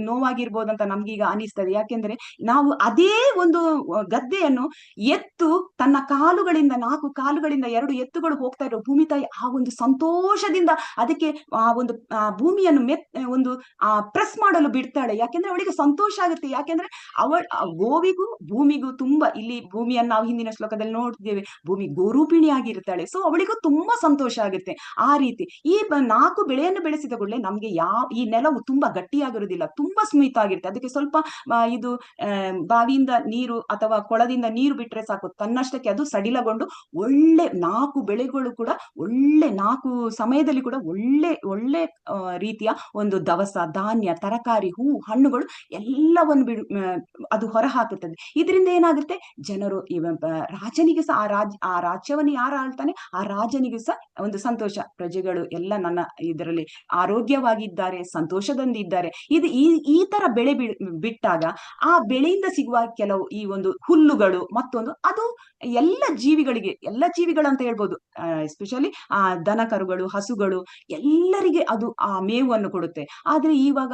ನೋವಾಗಿರ್ಬೋದು ಅಂತ ನಮ್ಗೀಗ ಅನಿಸ್ತದೆ. ಯಾಕೆಂದ್ರೆ ನಾವು ಅದೇ ಒಂದು ಗದ್ದೆಯನ್ನು ಎತ್ತು ತನ್ನ ಕಾಲುಗಳಿಂದ 4 ಕಾಲುಗಳಿಂದ 2 ಎತ್ತುಗಳು ಹೋಗ್ತಾ ಇರೋ ಭೂಮಿ ತಾಯಿ ಆ ಒಂದು ಸಂತೋಷದಿಂದ ಅದಕ್ಕೆ ಆ ಒಂದು ಭೂಮಿಯನ್ನು ಒಂದು ಪ್ರೆಸ್ ಮಾಡಲು ಬಿಡ್ತಾಳೆ. ಯಾಕೆಂದ್ರೆ ಅವಳಿಗೆ ಸಂತೋಷ ಆಗುತ್ತೆ. ಯಾಕೆಂದ್ರೆ ಗೋವಿಗೂ ಭೂಮಿಗೂ ತುಂಬಾ, ಇಲ್ಲಿ ಭೂಮಿಯನ್ನು ನಾವು ಹಿಂದಿನ ಶ್ಲೋಕದಲ್ಲಿ ನೋಡ್ತಿದ್ದೇವೆ, ಭೂಮಿ ಗೋರೂಪಿಣಿ ಆಗಿರ್ತಾಳೆ. ಸೊ ಅವಳಿಗೂ ತುಂಬಾ ಸಂತೋಷ ಆಗುತ್ತೆ. ಆ ರೀತಿ ಈ 4 ಬೆಳೆಯನ್ನು ಬೆಳೆಸಿದ ಕೂಡಲೇ ನಮ್ಗೆ ಈ ನೆಲವು ತುಂಬಾ ಗಟ್ಟಿಯಾಗಿರುವುದಿಲ್ಲ, ತುಂಬಾ ಸ್ಮಿತ ಆಗಿರುತ್ತೆ. ಅದಕ್ಕೆ ಸ್ವಲ್ಪ ಇದು ಬಾವಿಯಿಂದ ನೀರು ಅಥವಾ ಕೊಳದಿಂದ ನೀರು ಬಿಟ್ರೆ ಸಾಕು, ತನ್ನಷ್ಟಕ್ಕೆ ಅದು ಸಡಿಲಗೊಂಡು ಒಳ್ಳೆ 4 ಬೆಳೆಗಳು ಕೂಡ ಒಳ್ಳೆ 4 ಸಮಯದಲ್ಲಿ ಕೂಡ ಒಳ್ಳೆ ಒಳ್ಳೆ ರೀತಿಯ ಒಂದು ದವಸ ಧಾನ್ಯ, ತರಕಾರಿ, ಹೂ, ಹಣ್ಣುಗಳು ಎಲ್ಲವನ್ನು ಅದು ಹೊರ ಹಾಕುತ್ತದೆ. ಇದರಿಂದ ಏನಾಗುತ್ತೆ, ಜನರು ರಾಜನಿಗೆ ಸಹ ಆ ರಾಜ್ಯವನ್ನು ಯಾರು ಆಳ್ತಾನೆ ಆ ರಾಜನಿಗೂ ಸಹ ಒಂದು ಸಂತೋಷ, ಪ್ರಜೆಗಳು ಎಲ್ಲ ನನ್ನ ಇದರಲ್ಲಿ ಆರೋಗ್ಯವಾಗಿದ್ದಾರೆ, ಸಂತೋಷದಿಂದಿದ್ದಾರೆ. ಇದು ಈ ತರ ಬೆಳೆ ಬಿಟ್ಟಾಗ ಆ ಬೆಳೆಯಿಂದ ಸಿಗುವ ಕೆಲವು ಈ ಒಂದು ಹುಲ್ಲುಗಳು ಮತ್ತೊಂದು ಅದು ಎಲ್ಲ ಜೀವಿಗಳು ಅಂತ ಹೇಳ್ಬೋದು. ಎಸ್ಪೆಷಲಿ ಆ ದನ ಕರುಗಳು, ಹಸುಗಳು ಎಲ್ಲರಿಗೆ ಅದು ಆ ಮೇವನ್ನು ಕೊಡುತ್ತೆ. ಆದ್ರೆ ಇವಾಗ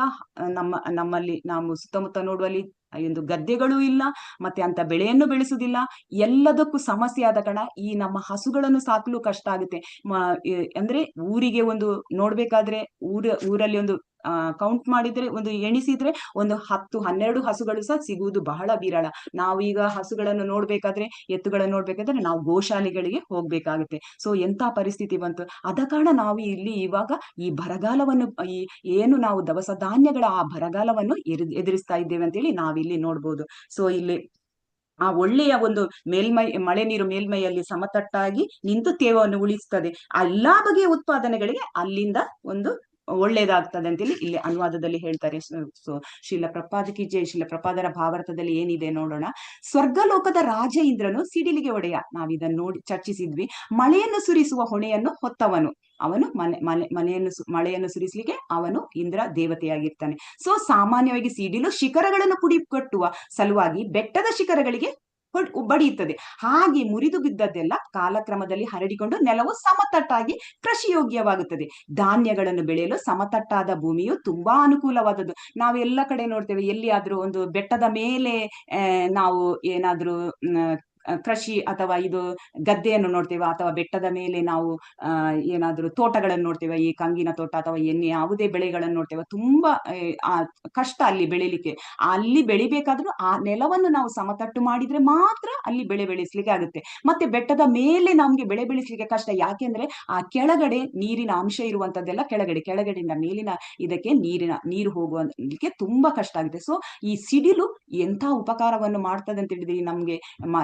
ನಮ್ಮಲ್ಲಿ ನಾವು ಸುತ್ತಮುತ್ತ ನೋಡುವಲ್ಲಿ ಒಂದು ಗದ್ದೆಗಳು ಇಲ್ಲ, ಮತ್ತೆ ಅಂತ ಬೆಳೆಯನ್ನು ಬೆಳೆಸುವುದಿಲ್ಲ. ಎಲ್ಲದಕ್ಕೂ ಸಮಸ್ಯೆ ಆದ ಕಾರಣ ಈ ನಮ್ಮ ಹಸುಗಳನ್ನು ಸಾಕಲು ಕಷ್ಟ ಆಗುತ್ತೆ. ಅಂದ್ರೆ ಊರಿಗೆ ಒಂದು ನೋಡ್ಬೇಕಾದ್ರೆ ಊರಲ್ಲಿ ಒಂದು ಕೌಂಟ್ ಮಾಡಿದ್ರೆ, ಒಂದು ಎಣಿಸಿದ್ರೆ ಒಂದು 10-12 ಹಸುಗಳು ಸಹ ಸಿಗುವುದು ಬಹಳ ವಿರಳ. ನಾವೀಗ ಹಸುಗಳನ್ನು ನೋಡ್ಬೇಕಾದ್ರೆ, ಎತ್ತುಗಳನ್ನು ನೋಡ್ಬೇಕಾದ್ರೆ ನಾವು ಗೋಶಾಲೆಗಳಿಗೆ ಹೋಗ್ಬೇಕಾಗುತ್ತೆ. ಸೊ ಎಂತ ಪರಿಸ್ಥಿತಿ ಬಂತು. ಆದ ಕಾರಣ ನಾವು ಇಲ್ಲಿ ಇವಾಗ ಈ ಬರಗಾಲವನ್ನು, ಈ ಏನು ನಾವು ದವಸ ಧಾನ್ಯಗಳ ಆ ಬರಗಾಲವನ್ನು ಎದುರಿಸ್ತಾ ಇದ್ದೇವೆ ಅಂತೇಳಿ ನಾವಿಲ್ಲಿ ನೋಡ್ಬೋದು. ಸೊ ಇಲ್ಲಿ ಆ ಒಳ್ಳೆಯ ಒಂದು ಮಳೆ ನೀರು ಮೇಲ್ಮೈಯಲ್ಲಿ ಸಮತಟ್ಟಾಗಿ ನಿಂತು ತೇವವನ್ನು ಉಳಿಸ್ತದೆ. ಆ ಎಲ್ಲಾ ಬಗೆಯ ಉತ್ಪಾದನೆಗಳಿಗೆ ಅಲ್ಲಿಂದ ಒಂದು ಒಳ್ಳೇದಾಗ್ತದೆ ಅಂತೇಳಿ ಇಲ್ಲಿ ಅನುವಾದದಲ್ಲಿ ಹೇಳ್ತಾರೆ. ಸೊ ಶ್ರೀಲ ಪ್ರಪಾದಕಿ ಜೈ. ಶ್ರೀಲ ಪ್ರಪಾದರ ಭಾವಾರ್ಥದಲ್ಲಿ ಏನಿದೆ ನೋಡೋಣ. ಸ್ವರ್ಗಲೋಕದ ರಾಜ ಇಂದ್ರನು ಸಿಡಿಲಿಗೆ ಒಡೆಯ, ನಾವಿದನ್ನು ನೋಡಿ ಚರ್ಚಿಸಿದ್ವಿ. ಮಳೆಯನ್ನು ಸುರಿಸುವ ಹೊಣೆಯನ್ನು ಹೊತ್ತವನು, ಅವನು ಮಳೆಯನ್ನು ಸುರಿಸಲಿಕ್ಕೆ ಅವನು ಇಂದ್ರ ದೇವತೆಯಾಗಿರ್ತಾನೆ. ಸೊ ಸಾಮಾನ್ಯವಾಗಿ ಸಿಡಿಲು ಶಿಖರಗಳನ್ನು ಪುಡಿಕಟ್ಟುವ ಸಲುವಾಗಿ ಬೆಟ್ಟದ ಶಿಖರಗಳಿಗೆ ಬಡಿಯುತ್ತದೆ. ಹಾಗೆ ಮುರಿದು ಬಿದ್ದದ್ದೆಲ್ಲ ಕಾಲಕ್ರಮದಲ್ಲಿ ಹರಡಿಕೊಂಡು ನೆಲವು ಸಮತಟ್ಟಾಗಿ ಕೃಷಿ ಯೋಗ್ಯವಾಗುತ್ತದೆ. ಧಾನ್ಯಗಳನ್ನು ಬೆಳೆಯಲು ಸಮತಟ್ಟಾದ ಭೂಮಿಯು ತುಂಬಾ ಅನುಕೂಲವಾದದ್ದು. ನಾವೆಲ್ಲ ಕಡೆ ನೋಡ್ತೇವೆ, ಎಲ್ಲಿಯಾದ್ರೂ ಒಂದು ಬೆಟ್ಟದ ಮೇಲೆ ನಾವು ಏನಾದ್ರೂ ಕೃಷಿ ಅಥವಾ ಇದು ಗದ್ದೆಯನ್ನು ನೋಡ್ತೇವೆ, ಅಥವಾ ಬೆಟ್ಟದ ಮೇಲೆ ನಾವು ಏನಾದ್ರೂ ತೋಟಗಳನ್ನು ನೋಡ್ತೇವೆ, ಈ ಕಂಗಿನ ತೋಟ ಅಥವಾ ಯಾವುದೇ ಬೆಳೆಗಳನ್ನು ನೋಡ್ತೇವೆ, ತುಂಬಾ ಕಷ್ಟ ಅಲ್ಲಿ ಬೆಳಿಲಿಕ್ಕೆ. ಅಲ್ಲಿ ಬೆಳಿಬೇಕಾದ್ರೂ ಆ ನೆಲವನ್ನು ನಾವು ಸಮತಟ್ಟು ಮಾಡಿದ್ರೆ ಮಾತ್ರ ಅಲ್ಲಿ ಬೆಳೆ ಬೆಳೆಸ್ಲಿಕ್ಕೆ ಆಗುತ್ತೆ. ಮತ್ತೆ ಬೆಟ್ಟದ ಮೇಲೆ ನಮ್ಗೆ ಬೆಳೆ ಬೆಳೆಸ್ಲಿಕ್ಕೆ ಕಷ್ಟ. ಯಾಕೆಂದ್ರೆ ಆ ಕೆಳಗಡೆ ನೀರಿನ ಅಂಶ ಇರುವಂತದ್ದೆಲ್ಲ ಕೆಳಗಡೆಯಿಂದ ಮೇಲಿನ ಇದಕ್ಕೆ ನೀರು ಹೋಗುವಕ್ಕೆ ತುಂಬಾ ಕಷ್ಟ ಆಗುತ್ತೆ. ಸೊ ಈ ಸಿಡಿಲು ಎಂಥ ಉಪಕಾರವನ್ನು ಮಾಡ್ತದೆ ಅಂತ ಹೇಳಿದ್ರೆ ನಮ್ಗೆ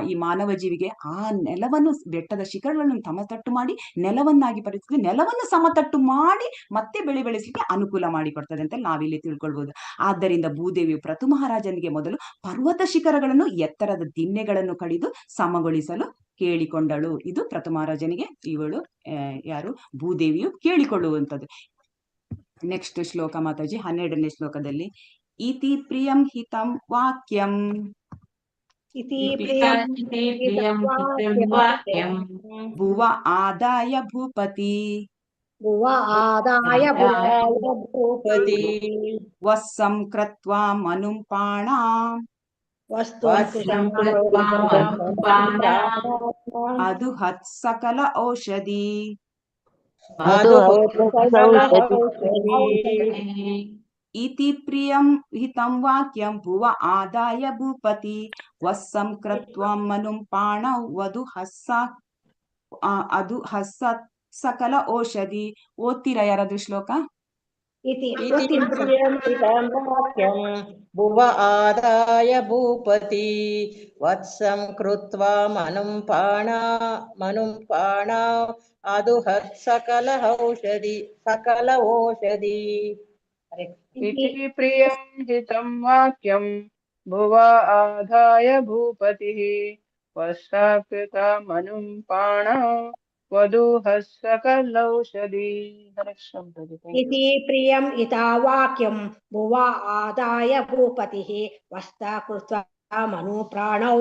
ಈ ಮಾನವ ಜೀವಿಗೆ ಆ ನೆಲವನ್ನು, ಬೆಟ್ಟದ ಶಿಖರಗಳನ್ನು ಸಮತಟ್ಟು ಮಾಡಿ ನೆಲವನ್ನಾಗಿ ಪರಿಸ್ಥಿತಿ, ನೆಲವನ್ನು ಸಮತಟ್ಟು ಮಾಡಿ ಮತ್ತೆ ಬೆಳೆ ಬೆಳೆಸಲಿಕ್ಕೆ ಅನುಕೂಲ ಮಾಡಿಕೊಡ್ತದೆ ಅಂತ ನಾವಿಲ್ಲಿ ತಿಳ್ಕೊಳ್ಬಹುದು. ಆದ್ದರಿಂದ ಭೂದೇವಿಯು ಪ್ರತು ಮಹಾರಾಜನಿಗೆ ಮೊದಲು ಪರ್ವತ ಶಿಖರಗಳನ್ನು, ಎತ್ತರದ ದಿನ್ನೆಗಳನ್ನು ಕಡಿದು ಸಮಗೊಳಿಸಲು ಕೇಳಿಕೊಂಡಳು. ಇದು ಪ್ರತು ಮಹಾರಾಜನಿಗೆ ಇವಳು ಯಾರು ಭೂದೇವಿಯು ಕೇಳಿಕೊಳ್ಳುವಂಥದ್ದು. ನೆಕ್ಸ್ಟ್ ಶ್ಲೋಕ ಮಾತಾಜಿ 12ನೇ ಶ್ಲೋಕದಲ್ಲಿ ಇತಿ ಪ್ರಿಯಂ ಹಿತಂ ವಾಕ್ಯಂ ಭುವ ಆದಾಯ ಭೂಪತಿ ವಸ್ಸಂ ಕೃತ್ವಾ ಮನುಂ ಪಾಣಾ ಅದುಹತ್ ಸಕಲ ಔಷಧಿ. ಇತಿ ಪ್ರಿಯಂ ಹಿತಂ ವಾಕ್ಯಂ ಭುವ ಆದಾಯ ಭೂಪತಿ ವಸ್ಸಂ ಕೃತ್ವಾ ಮನುಂ ಪಾಣೌ ವಧು ಅದು ಹಸ್ಸ ಸಕಲ ಔಷಧಿ. ಓದ್ತೀರಾ ಯಾರಾದ್ರೂ ಶ್ಲೋಕ? ಭುವ ಆದಾಯ ಭೂಪತಿ ವತ್ಸಂ ಕೃತ್ವಾ ಮನುಂ ಪಾಣ ಅದುಹತ್ ಸಕಲ ಔಷಧಿ. इति प्रियं हितं वाक्यं भुव आधाय भूपतिः वत्सकृता मनुं पाणौ वधूः सकलौषधी. इति प्रियं हिता वाक्यं भुव आदाय भूपतिः वत्सकृता मनु प्राणौ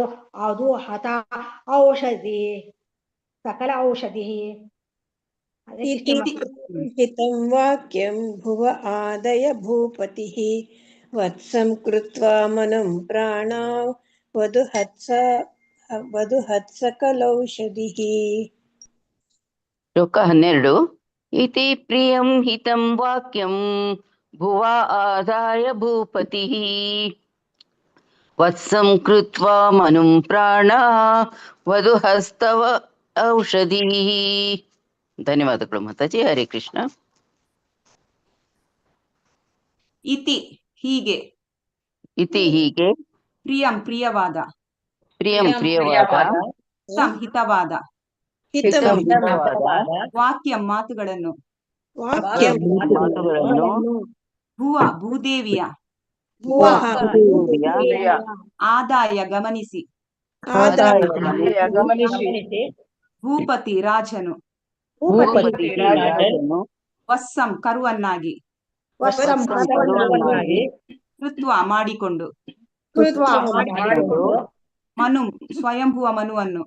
अदुहत औषधि सकल औषधिः. इति हितं वाक्यं भुव आदय भूपतिः वत्सं कृत्वा मनं प्राणां वधुहत्सकलौषधिः ಶ್ಲೋಕ 12 ಇತಿ ಪ್ರಿಯಂ ಹಿತಂ ವಾಕ್ಯಂ ಭುವ ಆದಾಯ ಭೂಪತಿಃ ವತ್ಸಂ ಕೃತ್ವಾ ಮನುಂ ಪ್ರಾಣ ವಧುಹಸ್ತವ ಔಷಧಿಃ. ಧನ್ಯವಾದಗಳು ಮಾತಾಜಿ. ಹರೇ ಕೃಷ್ಣ. ಇತಿ ಹೀಗೆ, ಇತಿ ಹೀಗೆ, ಪ್ರಿಯಂ ಪ್ರಿಯವಾದ, ಪ್ರಿಯಂ ಪ್ರಿಯವಾದ, ಹಿತವಾದ, ಹಿತವಾದ ವಾಕ್ಯಂ ಮಾತುಗಳನ್ನು, ಮಾತುಗಳನ್ನು ಭುವ ಭೂದೇವಿಯ, ಭೂದೇವಿಯ ಆದಾಯ ಗಮನಿಸಿ, ಗಮನಿಸಿ ಭೂಪತಿ ರಾಜನು, ಭೂಪತಿ ರಾಜನು ವತ್ಸಂ ಕರುವನ್ನಾಗಿ, ಕರುವನ್ನಾಗಿ ಕೃತ್ವ ಮಾಡಿಕೊಂಡು, ಮಾಡಿಕೊಂಡು ಮನು ಸ್ವಯಂಭುವ ಮನುವನ್ನು,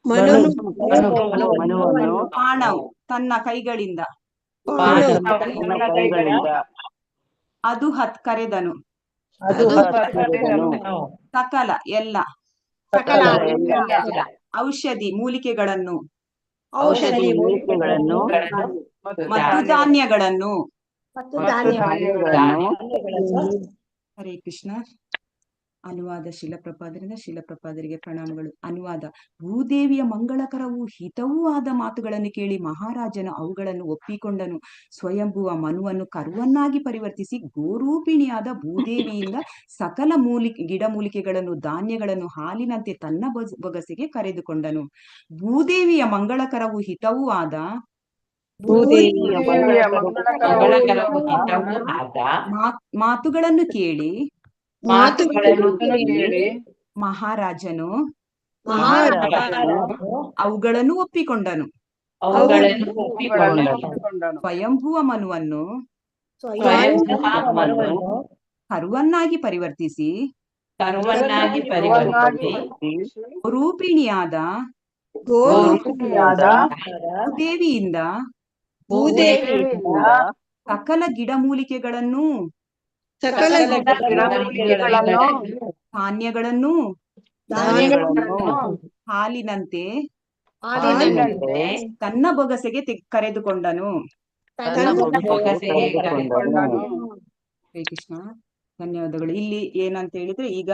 ಮನುವನ್ನು ಪಾಣವ್ ತನ್ನ ಕೈಗಳಿಂದ, ಕೈಗಳಿಂದ ಅದುಹತ್ ಕರೆದನು, ಸಕಲ ಎಲ್ಲ ಔಷಧಿ ಮೂಲಿಕೆಗಳನ್ನು, ಮತ್ತು ಧಾನ್ಯಗಳನ್ನು. ಹರೇ ಕೃಷ್ಣ. ಅನುವಾದ ಶಿಲಪ್ರಪಾದರಿಂದ, ಶಿಲಪ್ರಪಾದರಿಗೆ ಪ್ರಣಾಮಗಳು. ಅನುವಾದ: ಭೂದೇವಿಯ ಮಂಗಳಕರವೂ ಹಿತವೂ ಆದ ಮಾತುಗಳನ್ನು ಕೇಳಿ ಮಹಾರಾಜನು ಅವುಗಳನ್ನು ಒಪ್ಪಿಕೊಂಡನು. ಸ್ವಯಂಭುವ ಮನುವನ್ನು ಕರುವನ್ನಾಗಿ ಪರಿವರ್ತಿಸಿ ಗೋರೂಪಿಣಿಯಾದ ಭೂದೇವಿಯಿಂದ ಸಕಲ ಗಿಡಮೂಲಿಕೆಗಳನ್ನು, ಧಾನ್ಯಗಳನ್ನು ಹಾಲಿನಂತೆ ತನ್ನ ಬೊಗಸೆಗೆ ಕರೆದುಕೊಂಡನು. ಭೂದೇವಿಯ ಮಂಗಳಕರವೂ ಹಿತವೂ ಆದ ಮಾತುಗಳನ್ನು ಕೇಳಿ ಮಹಾರಾಜನು ಅವುಗಳನ್ನು ಒಪ್ಪಿಕೊಂಡನು. ಸ್ವಯಂಭುವ ಮನುವನ್ನು ಕರುವನ್ನಾಗಿ ಪರಿವರ್ತಿಸಿ ರೂಪಿಣಿಯಾದ ಭೂದೇವಿಯಿಂದ ಸಕಲ ಗಿಡಮೂಲಿಕೆಗಳನ್ನು, ಧಾನ್ಯಗಳನ್ನು ಹಾಲಿನಂತೆ ತನ್ನ ಬೊಗಸೆಗೆ ಕರೆದುಕೊಂಡನು. ಹರೇ ಕೃಷ್ಣ. ಧನ್ಯವಾದಗಳು. ಇಲ್ಲಿ ಏನಂತ ಹೇಳಿದ್ರೆ, ಈಗ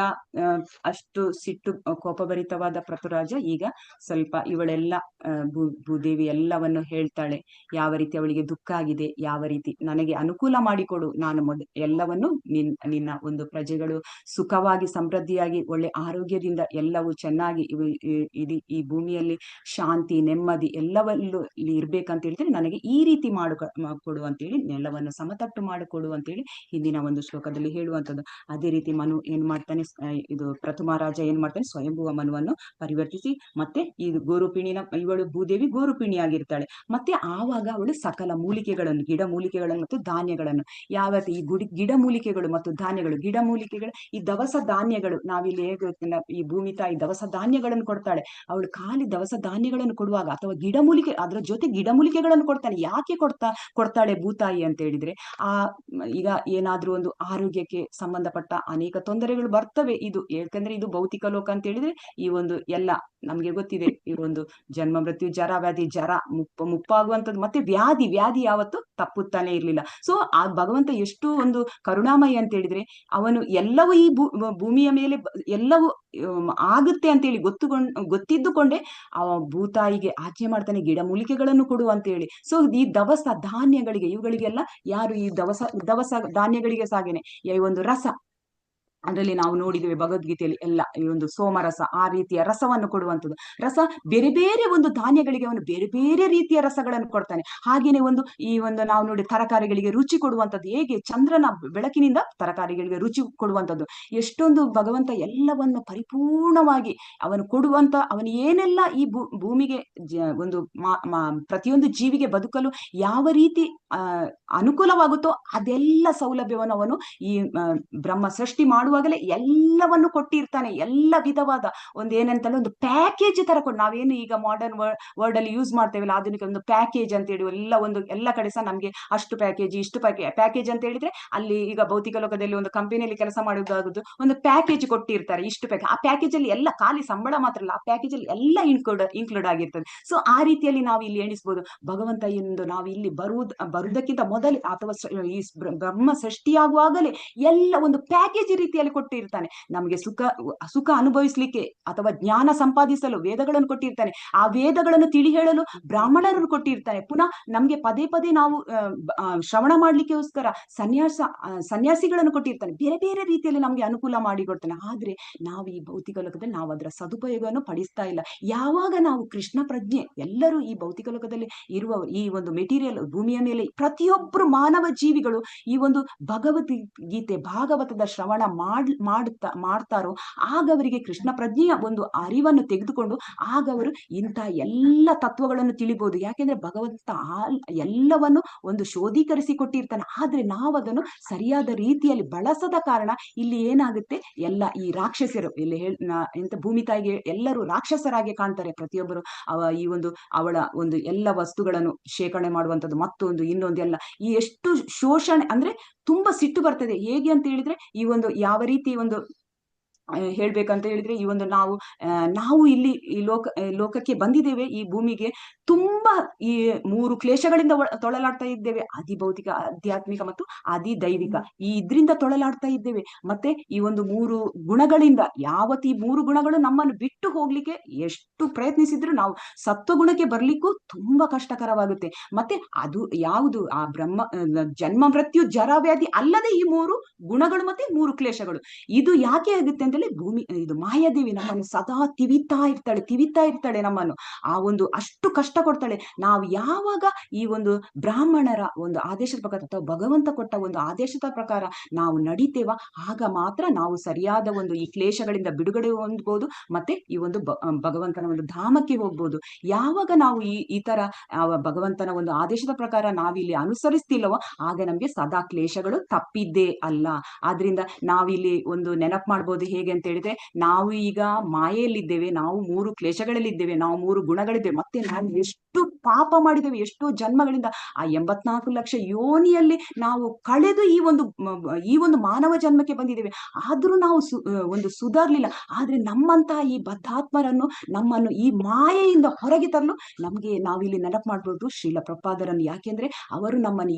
ಅಷ್ಟು ಸಿಟ್ಟು ಕೋಪಭರಿತವಾದ ಪೃಥುರಾಜ ಈಗ ಸ್ವಲ್ಪ ಇವಳೆಲ್ಲ ಭೂದೇವಿ ಎಲ್ಲವನ್ನು ಹೇಳ್ತಾಳೆ. ಯಾವ ರೀತಿ ಅವಳಿಗೆ ದುಃಖ ಆಗಿದೆ, ಯಾವ ರೀತಿ ನನಗೆ ಅನುಕೂಲ ಮಾಡಿಕೊಡು, ನಾನು ಎಲ್ಲವನ್ನು ನಿನ್ನ ಒಂದು ಪ್ರಜೆಗಳು ಸುಖವಾಗಿ ಸಮೃದ್ಧಿಯಾಗಿ ಒಳ್ಳೆ ಆರೋಗ್ಯದಿಂದ ಎಲ್ಲವೂ ಚೆನ್ನಾಗಿ ಈ ಭೂಮಿಯಲ್ಲಿ ಶಾಂತಿ ನೆಮ್ಮದಿ ಎಲ್ಲವಲ್ಲೂ ಇಲ್ಲಿ ಇರ್ಬೇಕಂತ ಹೇಳಿದ್ರೆ ನನಗೆ ಈ ರೀತಿ ಕೊಡು ಅಂತೇಳಿ, ಎಲ್ಲವನ್ನು ಸಮತಟ್ಟು ಮಾಡಿಕೊಡು ಅಂತೇಳಿ ಹಿಂದಿನ ಒಂದು ಶ್ಲೋಕದಲ್ಲಿ ಹೇಳುವಂಥದ್ದು. ಅದೇ ರೀತಿ ಮನು ಏನ್ ಮಾಡ್ತಾನೆ, ಇದು ಪ್ರಥಮ ರಾಜ ಏನ್ ಮಾಡ್ತಾನೆ, ಸ್ವಯಂಭುವ ಮನುವನ್ನು ಪರಿವರ್ತಿಸಿ ಮತ್ತೆ ಈ ಗೋರೂಪಿಣಿನ, ಇವಳು ಭೂದೇವಿ ಗೋರೂಪಿಣಿಯಾಗಿರ್ತಾಳೆ. ಮತ್ತೆ ಆವಾಗ ಅವಳು ಸಕಲ ಮೂಲಿಕೆಗಳನ್ನು, ಗಿಡಮೂಲಿಕೆಗಳನ್ನು ಮತ್ತು ಧಾನ್ಯಗಳನ್ನು, ಯಾವತ್ತು ಈ ಗಿಡಮೂಲಿಕೆಗಳು ಮತ್ತು ಧಾನ್ಯಗಳು, ಗಿಡಮೂಲಿಕೆಗಳು ಈ ದವಸ ಧಾನ್ಯಗಳು, ನಾವಿಲ್ಲಿ ಹೇಗೆ ಈ ಭೂಮಿ ತಾಯಿ ದವಸ ಧಾನ್ಯಗಳನ್ನು ಕೊಡ್ತಾಳೆ, ಅವಳು ಖಾಲಿ ದವಸ ಧಾನ್ಯಗಳನ್ನು ಕೊಡುವಾಗ ಅಥವಾ ಗಿಡಮೂಲಿಕೆ ಅದರ ಜೊತೆ ಗಿಡಮೂಲಿಕೆಗಳನ್ನು ಕೊಡ್ತಾಳೆ. ಯಾಕೆ ಕೊಡ್ತಾಳೆ ಭೂತಾಯಿ ಅಂತ ಹೇಳಿದ್ರೆ, ಈಗ ಏನಾದ್ರೂ ಒಂದು ಆರೋಗ್ಯಕ್ಕೆ ಸಂಬಂಧಪಟ್ಟ ಅನೇಕ ತೊಂದರೆಗಳು ಬರ್ತವೆ. ಇದು ಯಾಕಂದ್ರೆ ಇದು ಭೌತಿಕ ಲೋಕ ಅಂತ ಹೇಳಿದ್ರೆ ಈ ಒಂದು ಎಲ್ಲ ನಮ್ಗೆ ಗೊತ್ತಿದೆ. ಈ ಒಂದು ಜನ್ಮ ಮೃತ್ಯು ಜರ ವ್ಯಾಧಿ, ಜರ ಮುಪ್ಪಾಗುವಂಥದ್ದು ಮತ್ತೆ ವ್ಯಾಧಿ ಯಾವತ್ತು ತಪ್ಪುತ್ತಾನೆ ಇರ್ಲಿಲ್ಲ. ಸೊ ಆ ಭಗವಂತ ಎಷ್ಟು ಒಂದು ಕರುಣಾಮಯಿ ಅಂತ ಹೇಳಿದ್ರೆ, ಅವನು ಎಲ್ಲವೂ ಈ ಭೂಮಿಯ ಮೇಲೆ ಎಲ್ಲವೂ ಆಗುತ್ತೆ ಅಂತೇಳಿ ಗೊತ್ತಿದ್ದುಕೊಂಡೇ ಭೂತಾಯಿಗೆ ಆಜ್ಞೆ ಮಾಡ್ತಾನೆ ಗಿಡಮೂಲಿಕೆಗಳನ್ನು ಕೊಡು ಅಂತ ಹೇಳಿ. ಸೊ ಈ ದವಸ ಧಾನ್ಯಗಳಿಗೆ, ಇವುಗಳಿಗೆಲ್ಲ ಯಾರು ಈ ದವಸ ಧಾನ್ಯಗಳಿಗೆ ಸಾಗೇನೆ ಈ ಒಂದು ರಸ, ಅದರಲ್ಲಿ ನಾವು ನೋಡಿದ್ದೇವೆ ಭಗವದ್ಗೀತೆಯಲ್ಲಿ ಎಲ್ಲ ಈ ಒಂದು ಸೋಮರಸ, ಆ ರೀತಿಯ ರಸವನ್ನು ಕೊಡುವಂಥದ್ದು. ರಸ ಬೇರೆ ಬೇರೆ ಒಂದು ಧಾನ್ಯಗಳಿಗೆ ಅವನು ಬೇರೆ ಬೇರೆ ರೀತಿಯ ರಸಗಳನ್ನು ಕೊಡ್ತಾನೆ. ಹಾಗೇನೆ ಈ ಒಂದು ನಾವು ನೋಡಿ ತರಕಾರಿಗಳಿಗೆ ರುಚಿ ಕೊಡುವಂಥದ್ದು, ಹೇಗೆ ಚಂದ್ರನ ಬೆಳಕಿನಿಂದ ತರಕಾರಿಗಳಿಗೆ ರುಚಿ ಕೊಡುವಂಥದ್ದು, ಎಷ್ಟೊಂದು ಭಗವಂತ ಎಲ್ಲವನ್ನು ಪರಿಪೂರ್ಣವಾಗಿ ಅವನು ಕೊಡುವಂತ, ಅವನು ಏನೆಲ್ಲ ಈ ಭೂಮಿಗೆ ಒಂದು ಪ್ರತಿಯೊಂದು ಜೀವಿಗೆ ಬದುಕಲು ಯಾವ ರೀತಿ ಅನುಕೂಲವಾಗುತ್ತೋ ಅದೆಲ್ಲ ಸೌಲಭ್ಯವನ್ನು ಅವನು ಈ ಬ್ರಹ್ಮ ಸೃಷ್ಟಿ ಮಾಡುವ ಕೊಡುವಾಗಲೇ ಎಲ್ಲವನ್ನು ಕೊಟ್ಟಿರ್ತಾನೆ, ಎಲ್ಲ ವಿಧವಾದ ಒಂದು ಏನಂತಂದ್ರೆ ಒಂದು ಪ್ಯಾಕೇಜ್ ತರ ಕೊಟ್ಟು, ನಾವೇನು ಈಗ ಮಾಡರ್ನ್ ವರ್ಡ್ ಅಲ್ಲಿ ಯೂಸ್ ಮಾಡ್ತೇವಲ್ಲ, ಆಧುನಿಕ ಒಂದು ಪ್ಯಾಕೇಜ್ ಅಂತ ಹೇಳಿ ಎಲ್ಲ ಕಡೆ ಸಹ ನಮ್ಗೆ ಅಷ್ಟು ಪ್ಯಾಕೇಜ್ ಇಷ್ಟು ಪ್ಯಾಕೇಜ್ ಅಂತ ಹೇಳಿದ್ರೆ, ಅಲ್ಲಿ ಈಗ ಭೌತಿಕ ಲೋಕದಲ್ಲಿ ಒಂದು ಕಂಪನಿಯಲ್ಲಿ ಕೆಲಸ ಮಾಡುವುದಾಗುದು ಒಂದು ಪ್ಯಾಕೇಜ್ ಕೊಟ್ಟಿರ್ತಾರೆ, ಇಷ್ಟು ಪ್ಯಾಕೇಜ್. ಆ ಪ್ಯಾಕೇಜ್ ಅಲ್ಲಿ ಎಲ್ಲ ಖಾಲಿ ಸಂಬಳ ಮಾತ್ರ ಅಲ್ಲ, ಆ ಪ್ಯಾಕೇಜ್ ಅಲ್ಲಿ ಎಲ್ಲ ಇನ್ಕ್ಲೂಡ್ ಆಗಿರ್ತದೆ. ಸೊ ಆ ರೀತಿಯಲ್ಲಿ ನಾವು ಇಲ್ಲಿ ಎಣಿಸ್ಬೋದು, ಭಗವಂತ ಎಂದು ನಾವು ಇಲ್ಲಿ ಬರುವುದಕ್ಕಿಂತ ಮೊದಲೇ ಅಥವಾ ಈ ಬ್ರಹ್ಮ ಸೃಷ್ಟಿಯಾಗುವಾಗಲೇ ಎಲ್ಲ ಒಂದು ಪ್ಯಾಕೇಜ್ ರೀತಿಯಲ್ಲಿ ಕೊಟ್ಟಿರ್ತಾನೆ. ನಮಗೆ ಸುಖ ಅನುಭವಿಸ್ಲಿಕ್ಕೆ ಅಥವಾ ಜ್ಞಾನ ಸಂಪಾದಿಸಲು ವೇದಗಳನ್ನು ಕೊಟ್ಟಿರ್ತಾನೆ, ಆ ವೇದಗಳನ್ನು ತಿಳಿ ಹೇಳಲು ಬ್ರಾಹ್ಮಣರನ್ನು ಕೊಟ್ಟಿರ್ತಾನೆ, ಪುನಃ ನಮ್ಗೆ ಪದೇ ಪದೇ ನಾವು ಶ್ರವಣ ಮಾಡ್ಲಿಕ್ಕೋಸ್ಕರ ಸನ್ಯಾಸಿಗಳನ್ನು ಕೊಟ್ಟಿರ್ತಾನೆ, ಬೇರೆ ಬೇರೆ ರೀತಿಯಲ್ಲಿ ನಮ್ಗೆ ಅನುಕೂಲ ಮಾಡಿಕೊಡ್ತಾನೆ. ಆದ್ರೆ ನಾವು ಈ ಭೌತಿಕ ಲೋಕದಲ್ಲಿ ನಾವು ಅದರ ಸದುಪಯೋಗವನ್ನು ಪಡಿಸ್ತಾ ಇಲ್ಲ. ಯಾವಾಗ ನಾವು ಕೃಷ್ಣ ಪ್ರಜ್ಞೆ, ಎಲ್ಲರೂ ಈ ಭೌತಿಕ ಲೋಕದಲ್ಲಿ ಇರುವ ಈ ಒಂದು ಮೆಟೀರಿಯಲ್ ಭೂಮಿಯ ಮೇಲೆ ಪ್ರತಿಯೊಬ್ಬರು ಮಾನವ ಜೀವಿಗಳು ಈ ಒಂದು ಭಗವದ್ಗೀತೆ ಭಾಗವತದ ಶ್ರವಣ ಮಾಡ್ತಾರೋ, ಆಗ ಅವರಿಗೆ ಕೃಷ್ಣ ಪ್ರಜ್ಞೆಯ ಒಂದು ಅರಿವನ್ನು ತೆಗೆದುಕೊಂಡು ಆಗ ಅವರು ಇಂಥ ಎಲ್ಲ ತತ್ವಗಳನ್ನು ತಿಳಿಬಹುದು. ಯಾಕೆಂದ್ರೆ ಭಗವಂತ ಎಲ್ಲವನ್ನು ಒಂದು ಶೋಧೀಕರಿಸಿ ಕೊಟ್ಟಿರ್ತಾನೆ. ಆದ್ರೆ ನಾವು ಅದನ್ನು ಸರಿಯಾದ ರೀತಿಯಲ್ಲಿ ಬಳಸದ ಕಾರಣ ಇಲ್ಲಿ ಏನಾಗುತ್ತೆ, ಎಲ್ಲ ಈ ರಾಕ್ಷಸರು ಇಲ್ಲಿ ಎಂತ ಭೂಮಿ ತಾಯಿಗೆ ಎಲ್ಲರೂ ರಾಕ್ಷಸರಾಗಿ ಕಾಣ್ತಾರೆ. ಪ್ರತಿಯೊಬ್ಬರು ಈ ಒಂದು ಅವಳ ಒಂದು ಎಲ್ಲ ವಸ್ತುಗಳನ್ನು ಶೇಖರಣೆ ಮಾಡುವಂಥದ್ದು, ಮತ್ತೊಂದು ಇನ್ನೊಂದು ಎಲ್ಲ ಈ ಎಷ್ಟು ಶೋಷಣೆ ಅಂದ್ರೆ ತುಂಬಾ ಸಿಟ್ಟು ಬರ್ತದೆ. ಹೇಗೆ ಅಂತ ಹೇಳಿದ್ರೆ, ಈ ಒಂದು ಯಾವ ರೀತಿ ಒಂದು ಹೇಳ್ಬೇಕಂತ ಹೇಳಿದ್ರೆ, ಈ ಒಂದು ನಾವು ಇಲ್ಲಿ ಈ ಲೋಕಕ್ಕೆ ಬಂದಿದ್ದೇವೆ, ಈ ಭೂಮಿಗೆ ತುಂಬಾ ಈ 3 ಕ್ಲೇಶಗಳಿಂದ ತೊಳಲಾಡ್ತಾ ಇದ್ದೇವೆ, ಅಧಿಭೌತಿಕ, ಆಧ್ಯಾತ್ಮಿಕ ಮತ್ತು ಅಧಿದೈವಿಕ. ಇದ್ರಿಂದ ತೊಳಲಾಡ್ತಾ ಇದ್ದೇವೆ. ಮತ್ತೆ ಈ ಒಂದು 3 ಗುಣಗಳಿಂದ, ಯಾವತ್ತು ಈ 3 ಗುಣಗಳು ನಮ್ಮನ್ನು ಬಿಟ್ಟು ಹೋಗ್ಲಿಕ್ಕೆ ಎಷ್ಟು ಪ್ರಯತ್ನಿಸಿದ್ರು ನಾವು ಸತ್ವಗುಣಕ್ಕೆ ಬರ್ಲಿಕ್ಕೂ ತುಂಬಾ ಕಷ್ಟಕರವಾಗುತ್ತೆ. ಮತ್ತೆ ಅದು ಯಾವುದು ಆ ಜನ್ಮ ಮೃತ್ಯು ಜರ ವ್ಯಾಧಿ ಅಲ್ಲದೆ ಈ 3 ಗುಣಗಳು ಮತ್ತೆ 3 ಕ್ಲೇಶಗಳು. ಇದು ಯಾಕೆ ಆಗುತ್ತೆ ಅಂತೇಳಿ, ಇದು ಮಾಯಾದೇವಿ ನಮ್ಮನ್ನು ಸದಾ ತಿವಿತಾ ಇರ್ತಾಳೆ ನಮ್ಮನ್ನು, ಆ ಒಂದು ಅಷ್ಟು ಕಷ್ಟ ಕೊಡ್ತಾಳೆ. ನಾವು ಯಾವಾಗ ಈ ಒಂದು ಬ್ರಾಹ್ಮಣರ ಒಂದು ಆದೇಶದ ಪ್ರಕಾರ ಅಥವಾ ಭಗವಂತ ಕೊಟ್ಟ ಒಂದು ಆದೇಶದ ಪ್ರಕಾರ ನಾವು ನಡೀತೇವ, ಆಗ ಮಾತ್ರ ನಾವು ಸರಿಯಾದ ಒಂದು ಈ ಕ್ಲೇಶಗಳಿಂದ ಬಿಡುಗಡೆ ಹೊಂದಬಹುದು, ಮತ್ತೆ ಈ ಒಂದು ಭಗವಂತನ ಒಂದು ಧಾಮಕ್ಕೆ ಹೋಗ್ಬೋದು. ಯಾವಾಗ ನಾವು ಈ ತರ ಭಗವಂತನ ಒಂದು ಆದೇಶದ ಪ್ರಕಾರ ನಾವಿಲ್ಲಿ ಅನುಸರಿಸ್ತಿಲ್ಲವೋ, ಆಗ ನಮ್ಗೆ ಸದಾ ಕ್ಲೇಶಗಳು ತಪ್ಪಿದ್ದೇ ಅಲ್ಲ. ಆದ್ರಿಂದ ನಾವಿಲ್ಲಿ ಒಂದು ನೆನಪು ಮಾಡ್ಬೋದು, ಹೇಗೆ ಅಂತ ಹೇಳಿದ್ರೆ, ನಾವು ಈಗ ಮಾಯೆಯಲ್ಲಿದ್ದೇವೆ, ನಾವು 3 ಕ್ಲೇಶಗಳಲ್ಲಿದ್ದೇವೆ, ನಾವು 3 ಗುಣಗಳಿದ್ದೇವೆ, ಮತ್ತೆ ನಾವು ಎಷ್ಟು ಪಾಪ ಮಾಡಿದ್ದೇವೆ, ಎಷ್ಟೋ ಜನ್ಮಗಳಿಂದ ಆ 84 ಲಕ್ಷ ಯೋನಿಯಲ್ಲಿ ನಾವು ಕಳೆದು ಈ ಒಂದು ಮಾನವ ಜನ್ಮಕ್ಕೆ ಬಂದಿದ್ದೇವೆ. ಆದ್ರೂ ನಾವು ಒಂದು ಸುಧಾರ್ಲಿಲ್ಲ. ಆದ್ರೆ ನಮ್ಮಂತಹ ಈ ಬದ್ಧಾತ್ಮರನ್ನು, ನಮ್ಮನ್ನು ಈ ಮಾಯೆಯಿಂದ ಹೊರಗೆ ತರಲು ನಾವಿಲ್ಲಿ ನೆನಪು ಮಾಡ್ಬೋದು ಶ್ರೀಲ ಪ್ರಭುಪಾದರನ್ನು. ಯಾಕೆಂದ್ರೆ ಅವರು ನಮ್ಮನ್ನು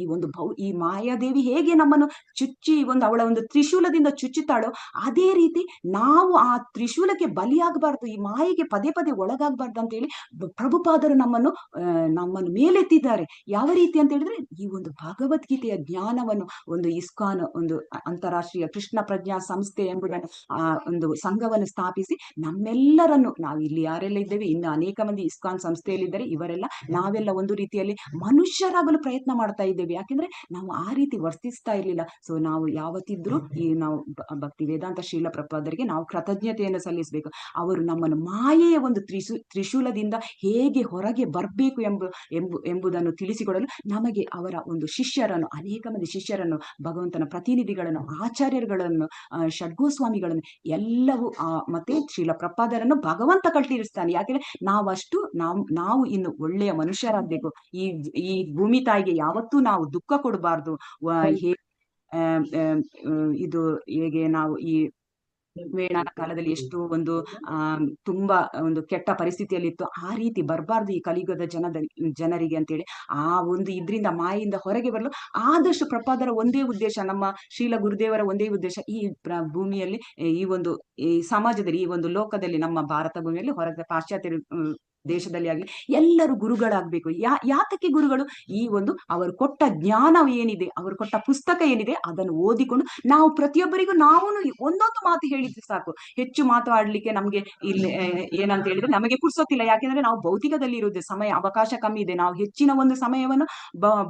ಈ ಮಾಯಾದೇವಿ ಹೇಗೆ ನಮ್ಮನ್ನು ಚುಚ್ಚಿ ಅವಳ ಒಂದು ತ್ರಿಶೂಲದಿಂದ ಚುಚ್ಚುತ್ತಾಳೋ, ಅದೇ ರೀತಿ ನಾವು ಆ ತ್ರಿಶೂಲಕ್ಕೆ ಬಲಿಯಾಗಬಾರ್ದು, ಈ ಮಾಯೆಗೆ ಪದೇ ಪದೇ ಒಳಗಾಗಬಾರ್ದು ಅಂತ ಹೇಳಿ ಪ್ರಭುಪಾದರು ನಮ್ಮನ್ನು ಮೇಲೆತ್ತಿದ್ದಾರೆ. ಯಾವ ರೀತಿ ಅಂತ ಹೇಳಿದ್ರೆ, ಈ ಒಂದು ಭಗವದ್ಗೀತೆಯ ಜ್ಞಾನವನ್ನು ಒಂದು ಇಸ್ಕಾನ್, ಒಂದು ಅಂತಾರಾಷ್ಟ್ರೀಯ ಕೃಷ್ಣ ಪ್ರಜ್ಞಾ ಸಂಸ್ಥೆ ಎಂಬುದನ್ನು ಒಂದು ಸಂಘವನ್ನು ಸ್ಥಾಪಿಸಿ ನಮ್ಮೆಲ್ಲರನ್ನು, ನಾವು ಇಲ್ಲಿ ಯಾರೆಲ್ಲ ಇದ್ದೇವೆ, ಇನ್ನು ಅನೇಕ ಮಂದಿ ಇಸ್ಕಾನ್ ಸಂಸ್ಥೆಯಲ್ಲಿದ್ದಾರೆ, ಇವರೆಲ್ಲ ನಾವೆಲ್ಲ ಒಂದು ರೀತಿಯಲ್ಲಿ ಮನುಷ್ಯರಾಗಲು ಪ್ರಯತ್ನ ಮಾಡ್ತಾ ಇದ್ದೇವೆ. ಯಾಕೆಂದ್ರೆ ನಾವು ಆ ರೀತಿ ವರ್ತಿಸ್ತಾ ಇರ್ಲಿಲ್ಲ. ಸೊ ನಾವು ಯಾವತ್ತಿದ್ರು ನಾವು ಭಕ್ತಿ ವೇದಾಂತ ಶ್ರೀಲ ಪ್ರಭುಪಾದರಿಗೆ ನಾವು ಕೃತಜ್ಞತೆಯನ್ನು ಸಲ್ಲಿಸಬೇಕು. ಅವರು ನಮ್ಮನ್ನು ಮಾಯೆಯ ಒಂದು ತ್ರಿಶೂಲದಿಂದ ಹೇಗೆ ಹೊರಗೆ ಬರಬೇಕು ಎಂಬುದನ್ನು ತಿಳಿಸಿಕೊಡಲು ನಮಗೆ ಅವರ ಒಂದು ಅನೇಕ ಮಂದಿ ಶಿಷ್ಯರನ್ನು, ಭಗವಂತನ ಪ್ರತಿನಿಧಿಗಳನ್ನು, ಆಚಾರ್ಯರುಗಳನ್ನು, ಷಡ್ಗೋಸ್ವಾಮಿಗಳನ್ನು ಎಲ್ಲವೂ ಮತ್ತೆ ಶ್ರೀಲ ಪ್ರಭುಪಾದರನ್ನು ಭಗವಂತ ಕಟ್ಟಿರಿಸ್ತಾನೆ. ಯಾಕೆಂದ್ರೆ ನಾವು ಇನ್ನು ಒಳ್ಳೆಯ ಮನುಷ್ಯರಾಗಬೇಕು. ಈ ಭೂಮಿ ತಾಯಿಗೆ ಯಾವತ್ತೂ ನಾವು ದುಃಖ ಕೊಡಬಾರ್ದು. ಇದು ಹೇಗೆ ನಾವು ಈ ವೇಣಾನ ಕಾಲದಲ್ಲಿ ಎಷ್ಟು ಒಂದು ತುಂಬಾ ಒಂದು ಕೆಟ್ಟ ಪರಿಸ್ಥಿತಿಯಲ್ಲಿತ್ತು, ಆ ರೀತಿ ಬರಬಾರ್ದು ಈ ಕಲಿಯುಗದ ಜನರಿಗೆ ಅಂತೇಳಿ ಆ ಒಂದು ಇದ್ರಿಂದ ಮಾಯಿಂದ ಹೊರಗೆ ಬರಲು ಆದಷ್ಟು ಪ್ರಭುಪಾದರ ಒಂದೇ ಉದ್ದೇಶ, ನಮ್ಮ ಶ್ರೀಲ ಗುರುದೇವರ ಒಂದೇ ಉದ್ದೇಶ, ಈ ಭೂಮಿಯಲ್ಲಿ ಈ ಸಮಾಜದಲ್ಲಿ, ಈ ಒಂದು ಲೋಕದಲ್ಲಿ, ನಮ್ಮ ಭಾರತ ಭೂಮಿಯಲ್ಲಿ, ಹೊರಗೆ ಪಾಶ್ಚಾತ್ಯ ದೇಶದಲ್ಲಿ ಆಗಲಿ ಎಲ್ಲರೂ ಗುರುಗಳಾಗಬೇಕು. ಯಾತಕ್ಕೆ ಗುರುಗಳು? ಅವರು ಕೊಟ್ಟ ಜ್ಞಾನ ಏನಿದೆ, ಅವರು ಕೊಟ್ಟ ಪುಸ್ತಕ ಏನಿದೆ, ಅದನ್ನು ಓದಿಕೊಂಡು ನಾವು ಪ್ರತಿಯೊಬ್ಬರಿಗೂ ನಾವು ಒಂದೊಂದು ಮಾತು ಹೇಳಿದ್ರೆ ಸಾಕು. ಹೆಚ್ಚು ಮಾತಾಡ್ಲಿಕ್ಕೆ ನಮ್ಗೆ ಇಲ್ಲಿ ಏನಂತ ಹೇಳಿದ್ರೆ ನಮಗೆ ಪುರ್ಸೊತ್ತಿಲ್ಲ. ಯಾಕೆಂದ್ರೆ ನಾವು ಭೌತಿಕದಲ್ಲಿ ಇರುವುದು, ಸಮಯ ಅವಕಾಶ ಕಮ್ಮಿ ಇದೆ. ನಾವು ಹೆಚ್ಚಿನ ಒಂದು ಸಮಯವನ್ನು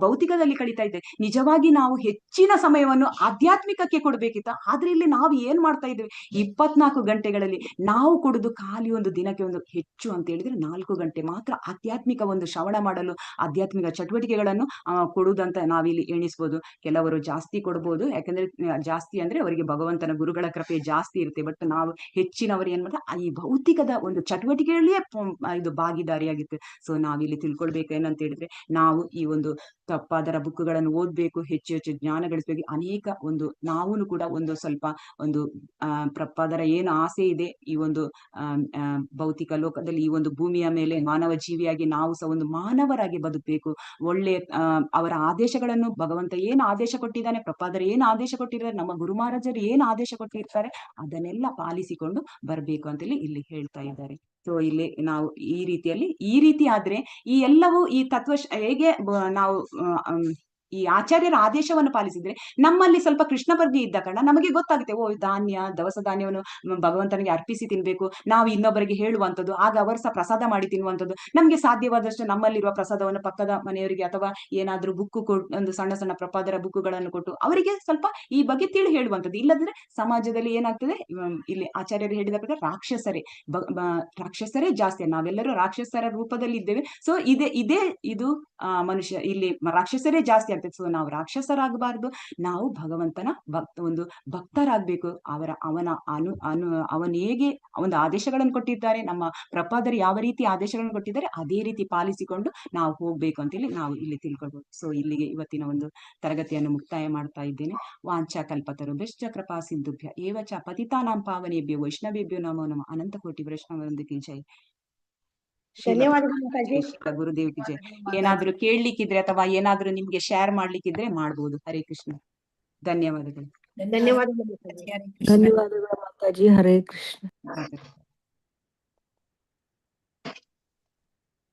ಭೌತಿಕದಲ್ಲಿ ಕಳೀತಾ ಇದ್ದೇವೆ. ನಿಜವಾಗಿ ನಾವು ಹೆಚ್ಚಿನ ಸಮಯವನ್ನು ಆಧ್ಯಾತ್ಮಿಕಕ್ಕೆ ಕೊಡ್ಬೇಕಿತ್ತ. ಆದ್ರೆ ಇಲ್ಲಿ ನಾವು ಏನ್ ಮಾಡ್ತಾ ಇದ್ದೇವೆ, 24 ಗಂಟೆಗಳಲ್ಲಿ ನಾವು ಕೊಡುದು ಖಾಲಿ ಒಂದು ದಿನಕ್ಕೆ ಹೆಚ್ಚು ಅಂತ ಹೇಳಿದ್ರೆ 4 ಗಂಟೆ ಮಾತ್ರ ಆಧ್ಯಾತ್ಮಿಕ ಒಂದು ಶ್ರವಣ ಮಾಡಲು ಆಧ್ಯಾತ್ಮಿಕ ಚಟುವಟಿಕೆಗಳನ್ನು ಕೊಡುವುದಂತ ನಾವಿಲ್ಲಿ ಎಣಿಸ್ಬೋದು. ಕೆಲವರು ಜಾಸ್ತಿ ಕೊಡ್ಬೋದು, ಯಾಕಂದ್ರೆ ಜಾಸ್ತಿ ಅಂದ್ರೆ ಅವರಿಗೆ ಭಗವಂತನ ಗುರುಗಳ ಕೃಪೆ ಜಾಸ್ತಿ ಇರುತ್ತೆ. ಬಟ್ ನಾವು ಹೆಚ್ಚಿನವರು ಏನ್ ಮಾಡ್ತಾರೆ, ಈ ಭೌತಿಕದ ಒಂದು ಚಟುವಟಿಕೆಯಲ್ಲಿಯೇ ಇದು ಭಾಗಿದಾರಿಯಾಗಿರುತ್ತೆ. ಸೊ ನಾವಿಲ್ಲಿ ತಿಳ್ಕೊಳ್ಬೇಕು ಏನಂತ ಹೇಳಿದ್ರೆ, ನಾವು ಈ ಒಂದು ತಪ್ಪಾದರ ಬುಕ್ಗಳನ್ನು ಓದ್ಬೇಕು, ಹೆಚ್ಚು ಹೆಚ್ಚು ಜ್ಞಾನ ಗಳಿಸ್ಬೇಕು. ಅನೇಕ ಒಂದು ನಾವು ಕೂಡ ಒಂದು ಸ್ವಲ್ಪ ಒಂದು ಪ್ರಪಾದರ ಏನು ಆಸೆ ಇದೆ ಈ ಒಂದು ಭೌತಿಕ ಲೋಕದಲ್ಲಿ, ಈ ಒಂದು ಭೂಮಿಯ ಮೇಲೆ ಮಾನವ ಜೀವಿಯಾಗಿ ನಾವು ಸಹ ಒಂದು ಮಾನವರಾಗಿ ಬದುಕಬೇಕು. ಒಳ್ಳೆ ಅವರ ಆದೇಶಗಳನ್ನು ಭಗವಂತ ಏನು ಆದೇಶ ಕೊಟ್ಟಿದ್ದಾನೆ, ಪ್ರಪಾದರ ಏನು ಆದೇಶ ಕೊಟ್ಟಿದ್ದಾರೆ, ನಮ್ಮ ಗುರು ಮಹಾರಾಜರು ಏನು ಆದೇಶ ಕೊಟ್ಟಿರ್ತಾರೆ ಅದನ್ನೆಲ್ಲ ಪಾಲಿಸಿಕೊಂಡು ಬರಬೇಕು ಅಂತೇಳಿ ಇಲ್ಲಿ ಹೇಳ್ತಾ ಇದ್ದಾರೆ. ಸೊ ಇಲ್ಲಿ ನಾವು ಈ ರೀತಿ ಆದ್ರೆ ಈ ಎಲ್ಲವೂ ಈ ತತ್ವ ಹೇಗೆ ನಾವು ಈ ಆಚಾರ್ಯರ ಆದೇಶವನ್ನು ಪಾಲಿಸಿದ್ರೆ ನಮ್ಮಲ್ಲಿ ಸ್ವಲ್ಪ ಕೃಷ್ಣ ಪ್ರಜ್ಞೆ ಇದ್ದ ಕಾರಣ ನಮಗೆ ಗೊತ್ತಾಗುತ್ತೆ, ಓ ಧಾನ್ಯ ದವಸ ಧಾನ್ಯವನ್ನು ಭಗವಂತನಿಗೆ ಅರ್ಪಿಸಿ ತಿನ್ಬೇಕು, ನಾವು ಇನ್ನೊಬ್ಬರಿಗೆ ಹೇಳುವಂಥದ್ದು, ಆಗ ಅವರು ಸಹ ಪ್ರಸಾದ ಮಾಡಿ ತಿನ್ನುವಂಥದ್ದು. ನಮ್ಗೆ ಸಾಧ್ಯವಾದಷ್ಟು ನಮ್ಮಲ್ಲಿರುವ ಪ್ರಸಾದವನ್ನು ಪಕ್ಕದ ಮನೆಯವರಿಗೆ ಅಥವಾ ಏನಾದ್ರೂ ಬುಕ್ಕು ಒಂದು ಸಣ್ಣ ಸಣ್ಣ ಪ್ರಪಾದರ ಬುಕ್ಕುಗಳನ್ನು ಕೊಟ್ಟು ಅವರಿಗೆ ಸ್ವಲ್ಪ ಈ ಬಗ್ಗೆ ತಿಳಿ ಹೇಳುವಂಥದ್ದು. ಇಲ್ಲದ್ರೆ ಸಮಾಜದಲ್ಲಿ ಏನಾಗ್ತದೆ, ಇಲ್ಲಿ ಆಚಾರ್ಯರು ಹೇಳಿದ ಪ್ರಕಾರ ರಾಕ್ಷಸರೇ ಜಾಸ್ತಿ, ನಾವೆಲ್ಲರೂ ರಾಕ್ಷಸರ ರೂಪದಲ್ಲಿ ಇದ್ದೇವೆ. ಸೊ ಇದು ಮನುಷ್ಯ ಇಲ್ಲಿ ರಾಕ್ಷಸರೇ ಜಾಸ್ತಿ ಆಗ್ತದೆ. ಸೊ ನಾವು ರಾಕ್ಷಸರಾಗಬಾರ್ದು, ನಾವು ಭಗವಂತನ ಒಂದು ಭಕ್ತರಾಗ್ಬೇಕು. ಅವನು ಹೇಗೆ ಒಂದು ಆದೇಶಗಳನ್ನು ಕೊಟ್ಟಿದ್ದಾರೆ, ನಮ್ಮ ಪ್ರಪಾದರು ಯಾವ ರೀತಿ ಆದೇಶಗಳನ್ನು ಕೊಟ್ಟಿದ್ದಾರೆ ಅದೇ ರೀತಿ ಪಾಲಿಸಿಕೊಂಡು ನಾವು ಹೋಗ್ಬೇಕು ಅಂತೇಳಿ ನಾವು ಇಲ್ಲಿ ತಿಳ್ಕೊಳ್ಬಹುದು. ಸೊ ಇಲ್ಲಿಗೆ ಇವತ್ತಿನ ಒಂದು ತರಗತಿಯನ್ನು ಮುಕ್ತಾಯ ಮಾಡ್ತಾ ಇದ್ದೇನೆ. ವಾಂಛಾ ಕಲ್ಪತರುಭ್ಯಶ್ಚ ಕೃಪಾ ಸಿಂಧುಭ್ಯ ಏವಚ ಪತಿತಾನಾಂ ಪಾವನೇಭ್ಯೋ ವೈಷ್ಣವೇಭ್ಯೋ ನಮೋ ನಮಃ. ಅನಂತ ಕೋಟಿ ವೈಷ್ಣವವೃಂದಕ್ಕೆ ಜೈ. ಧನ್ಯವಾದಗಳು ಮಾತಾಜಿ. ಗುರುದೇವ್ಗೆ ಜೈ. ಏನಾದ್ರೂ ಕೇಳಲಿಕ್ಕಿದ್ರೆ ಅಥವಾ ಏನಾದ್ರೂ ನಿಮ್ಗೆ ಶೇರ್ ಮಾಡ್ಲಿಕ್ಕಿದ್ರೆ ಮಾಡ್ಬೋದು. ಹರೇ ಕೃಷ್ಣ. ಧನ್ಯವಾದಗಳು. ಧನ್ಯವಾದಗಳು ಧನ್ಯವಾದಗಳು ಮಾತಾಜಿ. ಹರೇ ಕೃಷ್ಣ.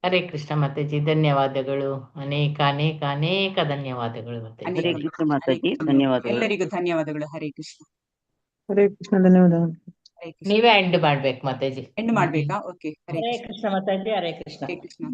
ಹರೇ ಕೃಷ್ಣ ಮಾತಾಜಿ, ಧನ್ಯವಾದಗಳು. ಅನೇಕ ಅನೇಕ ಅನೇಕ ಧನ್ಯವಾದಗಳು ಮಾತಾಜಿ. ಹರೇ ಕೃಷ್ಣ ಮಾತಾಜಿ, ಧನ್ಯವಾದಗಳು. ಎಲ್ಲರಿಗೂ ಧನ್ಯವಾದಗಳು. ಹರೇ ಕೃಷ್ಣ. ಹರೇ ಕೃಷ್ಣ, ಧನ್ಯವಾದಗಳು. ನೀವೇ ಎಂಡ್ ಮಾಡ್ಬೇಕು ಮಾತಾಜಿ. ಎಂಡ್ ಮಾಡ್ಬೇಕಾ? ಓಕೆ. ಹರೇ ಕೃಷ್ಣ ಮಾತಾಜಿ. ಹರೇ ಕೃಷ್ಣ. ಹರೇ ಕೃಷ್ಣ.